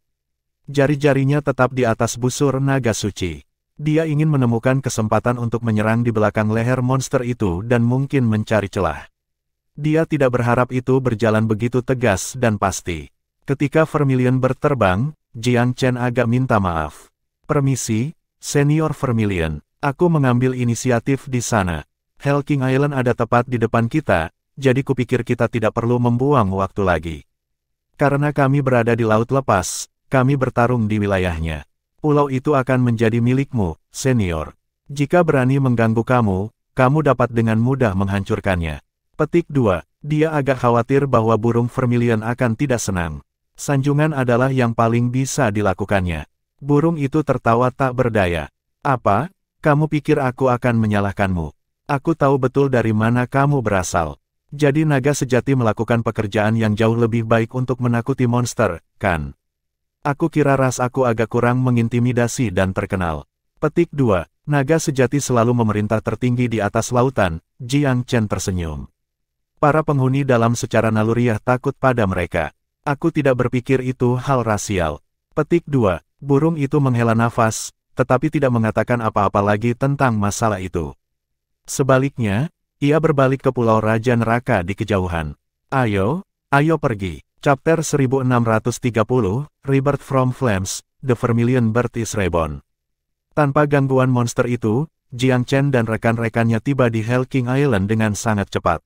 Jari-jarinya tetap di atas busur naga suci. Dia ingin menemukan kesempatan untuk menyerang di belakang leher monster itu dan mungkin mencari celah. Dia tidak berharap itu berjalan begitu tegas dan pasti. Ketika Vermilion berterbang, Jiang Chen agak minta maaf. Permisi, Senior Vermilion, aku mengambil inisiatif di sana. Hell King Island ada tepat di depan kita, jadi kupikir kita tidak perlu membuang waktu lagi. Karena kami berada di laut lepas, kami bertarung di wilayahnya. Pulau itu akan menjadi milikmu, Senior. Jika berani mengganggu kamu, kamu dapat dengan mudah menghancurkannya. Petik 2. Dia agak khawatir bahwa burung Vermilion akan tidak senang. Sanjungan adalah yang paling bisa dilakukannya. Burung itu tertawa tak berdaya. Apa? Kamu pikir aku akan menyalahkanmu? Aku tahu betul dari mana kamu berasal. Jadi naga sejati melakukan pekerjaan yang jauh lebih baik untuk menakuti monster, kan? Aku kira ras aku agak kurang mengintimidasi dan terkenal. Petik 2. Naga sejati selalu memerintah tertinggi di atas lautan, Jiang Chen tersenyum. Para penghuni dalam secara naluriah takut pada mereka. Aku tidak berpikir itu hal rasial. Petik 2. Burung itu menghela nafas, tetapi tidak mengatakan apa-apa lagi tentang masalah itu. Sebaliknya, ia berbalik ke Pulau Raja Neraka di kejauhan. Ayo pergi. Chapter 1630, Rebirth from Flames, The Vermilion Bird is Reborn. Tanpa gangguan monster itu, Jiang Chen dan rekan-rekannya tiba di Hell King Island dengan sangat cepat.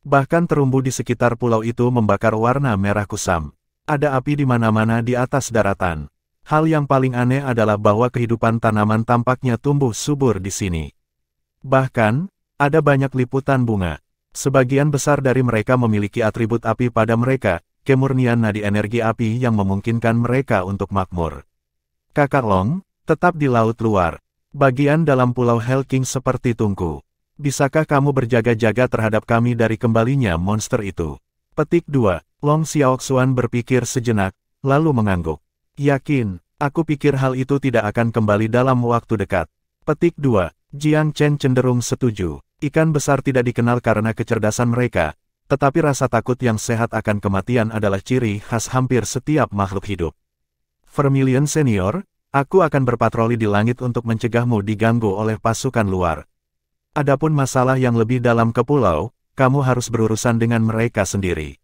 Bahkan terumbu di sekitar pulau itu membakar warna merah kusam. Ada api di mana-mana di atas daratan. Hal yang paling aneh adalah bahwa kehidupan tanaman tampaknya tumbuh subur di sini. Bahkan, ada banyak liputan bunga. Sebagian besar dari mereka memiliki atribut api pada mereka, kemurnian nadi energi api yang memungkinkan mereka untuk makmur. Kakak Long, tetap di laut luar. Bagian dalam pulau Hell King seperti tungku. Bisakah kamu berjaga-jaga terhadap kami dari kembalinya monster itu? Petik 2. Long Xiaoxuan berpikir sejenak, lalu mengangguk. Yakin, aku pikir hal itu tidak akan kembali dalam waktu dekat. Petik 2. Jiang Chen cenderung setuju. Ikan besar tidak dikenal karena kecerdasan mereka, tetapi rasa takut yang sehat akan kematian adalah ciri khas hampir setiap makhluk hidup. Vermilion Senior, aku akan berpatroli di langit untuk mencegahmu diganggu oleh pasukan luar. Adapun masalah yang lebih dalam ke pulau, kamu harus berurusan dengan mereka sendiri.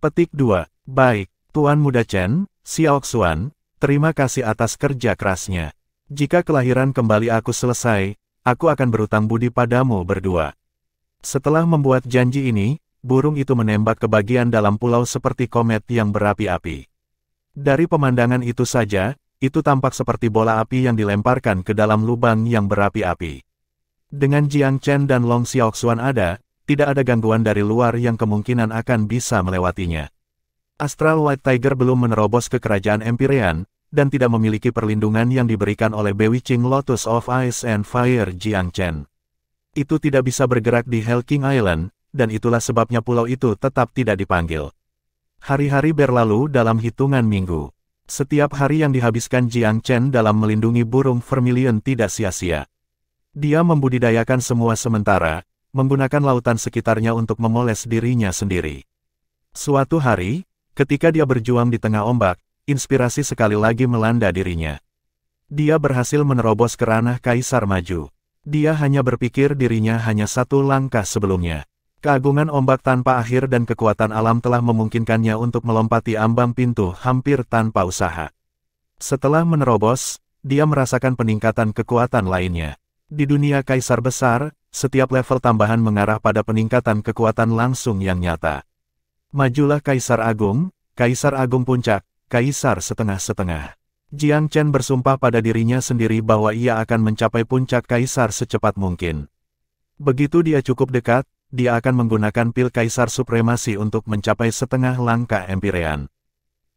Petik 2. Baik, Tuan Muda Chen, Xiaoxuan, terima kasih atas kerja kerasnya. Jika kelahiran kembali aku selesai, aku akan berutang budi padamu berdua. Setelah membuat janji ini, burung itu menembak ke bagian dalam pulau seperti komet yang berapi-api. Dari pemandangan itu saja, itu tampak seperti bola api yang dilemparkan ke dalam lubang yang berapi-api. Dengan Jiang Chen dan Long Xiaoxuan ada, tidak ada gangguan dari luar yang kemungkinan akan bisa melewatinya. Astral White Tiger belum menerobos ke kerajaan Empyrean, dan tidak memiliki perlindungan yang diberikan oleh Bewitching Lotus of Ice and Fire Jiang Chen. Itu tidak bisa bergerak di Hell King Island, dan itulah sebabnya pulau itu tetap tidak dipanggil. Hari-hari berlalu dalam hitungan minggu. Setiap hari yang dihabiskan Jiang Chen dalam melindungi burung vermilion tidak sia-sia. Dia membudidayakan semua sementara, menggunakan lautan sekitarnya untuk memoles dirinya sendiri. Suatu hari, ketika dia berjuang di tengah ombak, inspirasi sekali lagi melanda dirinya. Dia berhasil menerobos ke ranah Kaisar Maju. Dia hanya berpikir dirinya hanya satu langkah sebelumnya. Keagungan ombak tanpa akhir dan kekuatan alam telah memungkinkannya untuk melompati ambang pintu hampir tanpa usaha. Setelah menerobos, dia merasakan peningkatan kekuatan lainnya. Di dunia Kaisar Besar, setiap level tambahan mengarah pada peningkatan kekuatan langsung yang nyata. Majulah Kaisar Agung Puncak, Kaisar Setengah-Setengah. Jiang Chen bersumpah pada dirinya sendiri bahwa ia akan mencapai puncak Kaisar secepat mungkin. Begitu dia cukup dekat, dia akan menggunakan pil Kaisar Supremasi untuk mencapai setengah langkah Empyrean.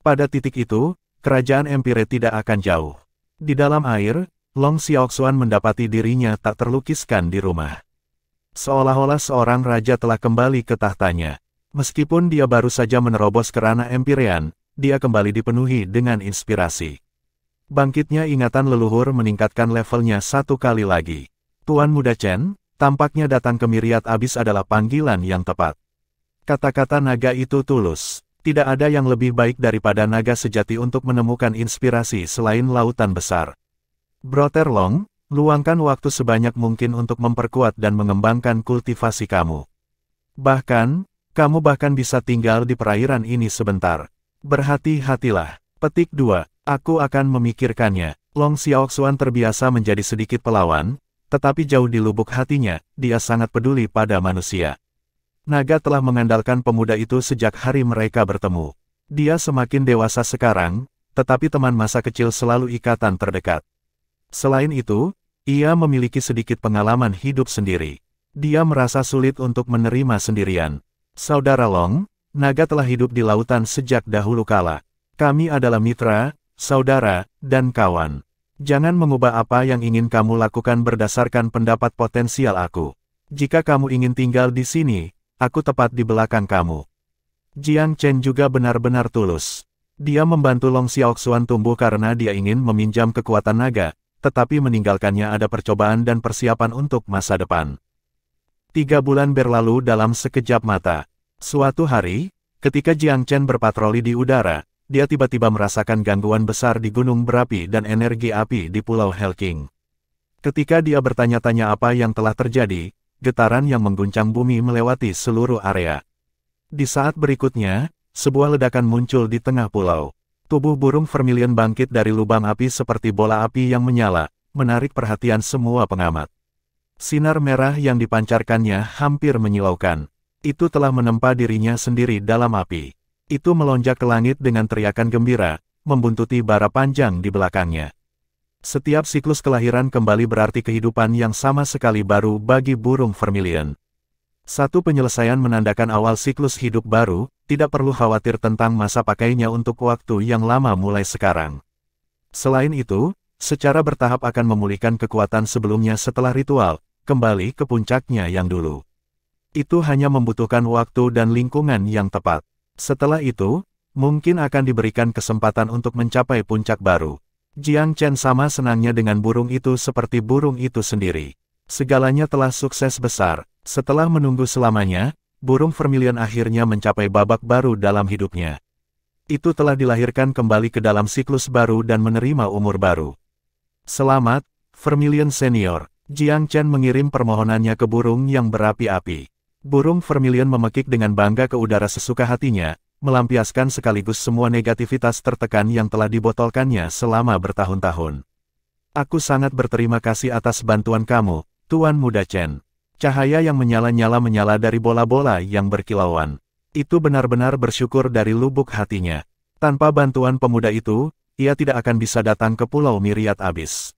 Pada titik itu, kerajaan Empyre tidak akan jauh. Di dalam air, Long Xiaoxuan mendapati dirinya tak terlukiskan di rumah. Seolah-olah seorang raja telah kembali ke tahtanya. Meskipun dia baru saja menerobos ke ranah Empyrean, dia kembali dipenuhi dengan inspirasi. Bangkitnya ingatan leluhur meningkatkan levelnya satu kali lagi. Tuan Muda Chen, tampaknya datang ke Myriad Abyss adalah panggilan yang tepat. Kata-kata naga itu tulus. Tidak ada yang lebih baik daripada naga sejati untuk menemukan inspirasi selain lautan besar. Brother Long, luangkan waktu sebanyak mungkin untuk memperkuat dan mengembangkan kultivasi kamu. Bahkan, kamu bahkan bisa tinggal di perairan ini sebentar. Berhati-hatilah. Petik 2. Aku akan memikirkannya. Long Xiaoxuan terbiasa menjadi sedikit pelawan, tetapi jauh di lubuk hatinya, dia sangat peduli pada manusia. Naga telah mengandalkan pemuda itu sejak hari mereka bertemu. Dia semakin dewasa sekarang, tetapi teman masa kecil selalu ikatan terdekat. Selain itu, ia memiliki sedikit pengalaman hidup sendiri. Dia merasa sulit untuk menerima sendirian. Saudara Long, naga telah hidup di lautan sejak dahulu kala. Kami adalah mitra, saudara, dan kawan. Jangan mengubah apa yang ingin kamu lakukan berdasarkan pendapat potensial aku. Jika kamu ingin tinggal di sini, aku tepat di belakang kamu. Jiang Chen juga benar-benar tulus. Dia membantu Long Xiaoxuan tumbuh karena dia ingin meminjam kekuatan naga, tetapi meninggalkannya ada percobaan dan persiapan untuk masa depan. 3 bulan berlalu dalam sekejap mata. Suatu hari, ketika Jiang Chen berpatroli di udara, dia tiba-tiba merasakan gangguan besar di gunung berapi dan energi api di Pulau Hell King. Ketika dia bertanya-tanya apa yang telah terjadi, getaran yang mengguncang bumi melewati seluruh area. Di saat berikutnya, sebuah ledakan muncul di tengah pulau. Tubuh burung vermilion bangkit dari lubang api seperti bola api yang menyala, menarik perhatian semua pengamat. Sinar merah yang dipancarkannya hampir menyilaukan. Itu telah menempa dirinya sendiri dalam api. Itu melonjak ke langit dengan teriakan gembira, membuntuti bara panjang di belakangnya. Setiap siklus kelahiran kembali berarti kehidupan yang sama sekali baru bagi burung vermilion. Satu penyelesaian menandakan awal siklus hidup baru, tidak perlu khawatir tentang masa pakainya untuk waktu yang lama mulai sekarang. Selain itu, secara bertahap akan memulihkan kekuatan sebelumnya setelah ritual, kembali ke puncaknya yang dulu. Itu hanya membutuhkan waktu dan lingkungan yang tepat. Setelah itu, mungkin akan diberikan kesempatan untuk mencapai puncak baru. Jiang Chen sama senangnya dengan burung itu seperti burung itu sendiri. Segalanya telah sukses besar. Setelah menunggu selamanya, burung vermilion akhirnya mencapai babak baru dalam hidupnya. Itu telah dilahirkan kembali ke dalam siklus baru dan menerima umur baru. Selamat, Vermilion Senior. Jiang Chen mengirim permohonannya ke burung yang berapi-api. Burung vermilion memekik dengan bangga ke udara sesuka hatinya, melampiaskan sekaligus semua negativitas tertekan yang telah dibotolkannya selama bertahun-tahun. Aku sangat berterima kasih atas bantuan kamu, Tuan Muda Chen. Cahaya yang menyala dari bola-bola yang berkilauan. Itu benar-benar bersyukur dari lubuk hatinya. Tanpa bantuan pemuda itu, ia tidak akan bisa datang ke Pulau Myriad Abyss.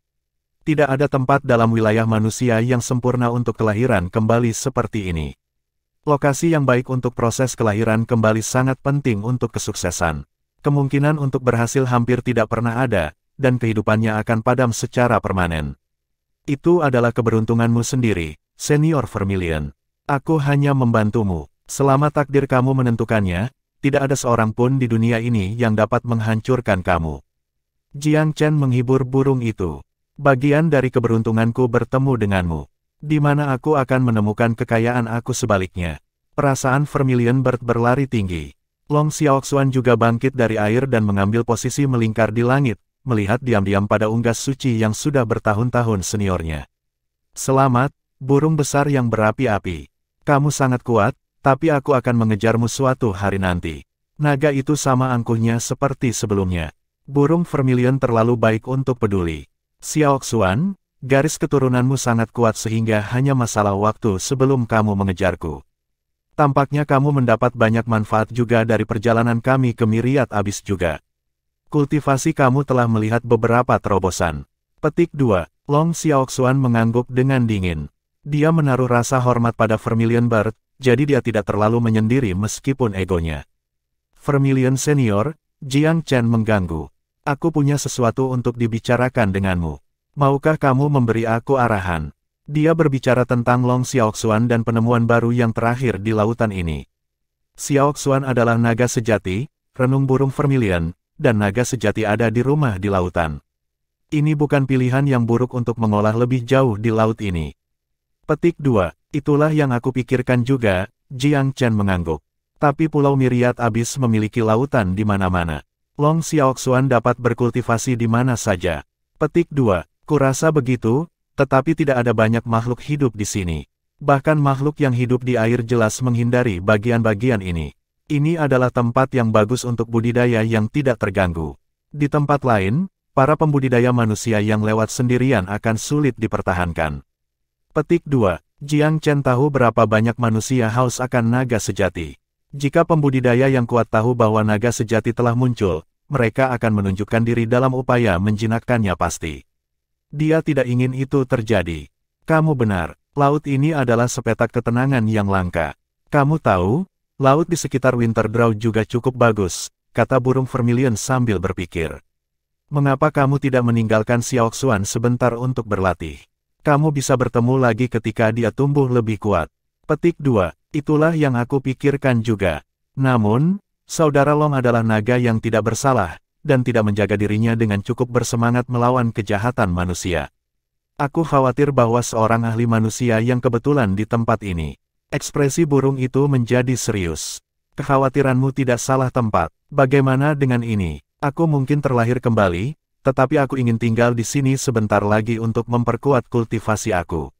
Tidak ada tempat dalam wilayah manusia yang sempurna untuk kelahiran kembali seperti ini. Lokasi yang baik untuk proses kelahiran kembali sangat penting untuk kesuksesan. Kemungkinan untuk berhasil hampir tidak pernah ada, dan kehidupannya akan padam secara permanen. Itu adalah keberuntunganmu sendiri, Senior Vermilion. Aku hanya membantumu. Selama takdir kamu menentukannya, tidak ada seorang pun di dunia ini yang dapat menghancurkan kamu. Jiang Chen menghibur burung itu. Bagian dari keberuntunganku bertemu denganmu. Di mana aku akan menemukan kekayaan aku sebaliknya. Perasaan Vermilion Bird berlari tinggi. Long Xiaoxuan juga bangkit dari air dan mengambil posisi melingkar di langit, melihat diam-diam pada unggas suci yang sudah bertahun-tahun seniornya. Selamat, burung besar yang berapi-api. Kamu sangat kuat, tapi aku akan mengejarmu suatu hari nanti. Naga itu sama angkuhnya seperti sebelumnya. Burung Vermilion terlalu baik untuk peduli. Xiaoxuan, garis keturunanmu sangat kuat sehingga hanya masalah waktu sebelum kamu mengejarku. Tampaknya kamu mendapat banyak manfaat juga dari perjalanan kami ke Myriad Abyss juga. Kultivasi kamu telah melihat beberapa terobosan. Petik 2. Long Xiaoxuan mengangguk dengan dingin. Dia menaruh rasa hormat pada Vermilion Bird, jadi dia tidak terlalu menyendiri meskipun egonya. Vermilion Senior, Jiang Chen mengganggu. Aku punya sesuatu untuk dibicarakan denganmu. Maukah kamu memberi aku arahan? Dia berbicara tentang Long Xiaoxuan dan penemuan baru yang terakhir di lautan ini. Xiaoxuan adalah naga sejati, renung burung Vermilion, dan naga sejati ada di rumah di lautan. Ini bukan pilihan yang buruk untuk mengolah lebih jauh di laut ini. Petik 2. Itulah yang aku pikirkan juga, Jiang Chen mengangguk. Tapi Pulau Myriad Abyss memiliki lautan di mana-mana. Long Xiaoxuan dapat berkultivasi di mana saja. Petik 2. Kurasa begitu, tetapi tidak ada banyak makhluk hidup di sini. Bahkan makhluk yang hidup di air jelas menghindari bagian-bagian ini. Ini adalah tempat yang bagus untuk budidaya yang tidak terganggu. Di tempat lain, para pembudidaya manusia yang lewat sendirian akan sulit dipertahankan. Petik 2. Jiang Chen tahu berapa banyak manusia haus akan naga sejati. Jika pembudidaya yang kuat tahu bahwa naga sejati telah muncul, mereka akan menunjukkan diri dalam upaya menjinakkannya pasti. Dia tidak ingin itu terjadi. Kamu benar, laut ini adalah sepetak ketenangan yang langka. Kamu tahu, laut di sekitar Winterdraw juga cukup bagus, kata burung Vermilion sambil berpikir. Mengapa kamu tidak meninggalkan Xiaoxuan sebentar untuk berlatih? Kamu bisa bertemu lagi ketika dia tumbuh lebih kuat. Petik 2. Itulah yang aku pikirkan juga. Namun, Saudara Long adalah naga yang tidak bersalah, dan tidak menjaga dirinya dengan cukup bersemangat melawan kejahatan manusia. Aku khawatir bahwa seorang ahli manusia yang kebetulan di tempat ini. Ekspresi burung itu menjadi serius. Kekhawatiranmu tidak salah tempat. Bagaimana dengan ini? Aku mungkin terlahir kembali, tetapi aku ingin tinggal di sini sebentar lagi untuk memperkuat kultivasi aku.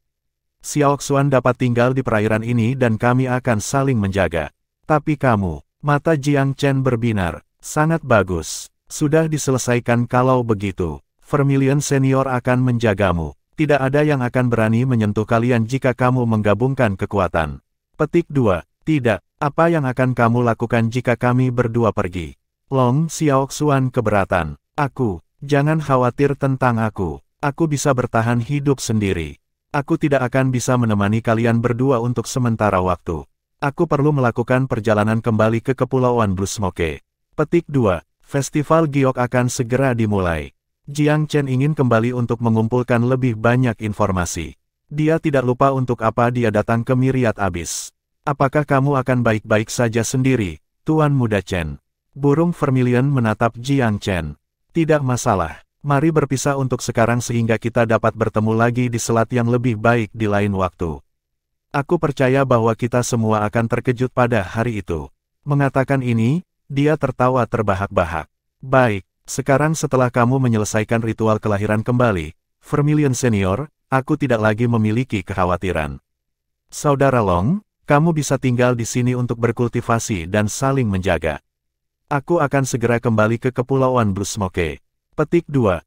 Xiaoxuan dapat tinggal di perairan ini dan kami akan saling menjaga. Tapi kamu, mata Jiang Chen berbinar, sangat bagus. Sudah diselesaikan kalau begitu. Vermilion Senior akan menjagamu. Tidak ada yang akan berani menyentuh kalian jika kamu menggabungkan kekuatan. Petik 2. Tidak, apa yang akan kamu lakukan jika kami berdua pergi? Long Xiaoxuan keberatan. Jangan khawatir tentang aku. Aku bisa bertahan hidup sendiri. Aku tidak akan bisa menemani kalian berdua untuk sementara waktu. Aku perlu melakukan perjalanan kembali ke Kepulauan Blue Smoke. Petik 2. Festival Giok akan segera dimulai. Jiang Chen ingin kembali untuk mengumpulkan lebih banyak informasi. Dia tidak lupa untuk apa dia datang ke Myriad Abyss. Apakah kamu akan baik-baik saja sendiri, Tuan Muda Chen? Burung Vermilion menatap Jiang Chen. Tidak masalah. Mari berpisah untuk sekarang sehingga kita dapat bertemu lagi di selat yang lebih baik di lain waktu. Aku percaya bahwa kita semua akan terkejut pada hari itu. Mengatakan ini, dia tertawa terbahak-bahak. Baik, sekarang setelah kamu menyelesaikan ritual kelahiran kembali, Vermilion Senior, aku tidak lagi memiliki kekhawatiran. Saudara Long, kamu bisa tinggal di sini untuk berkultivasi dan saling menjaga. Aku akan segera kembali ke Kepulauan Blue Smoke. Petik 2.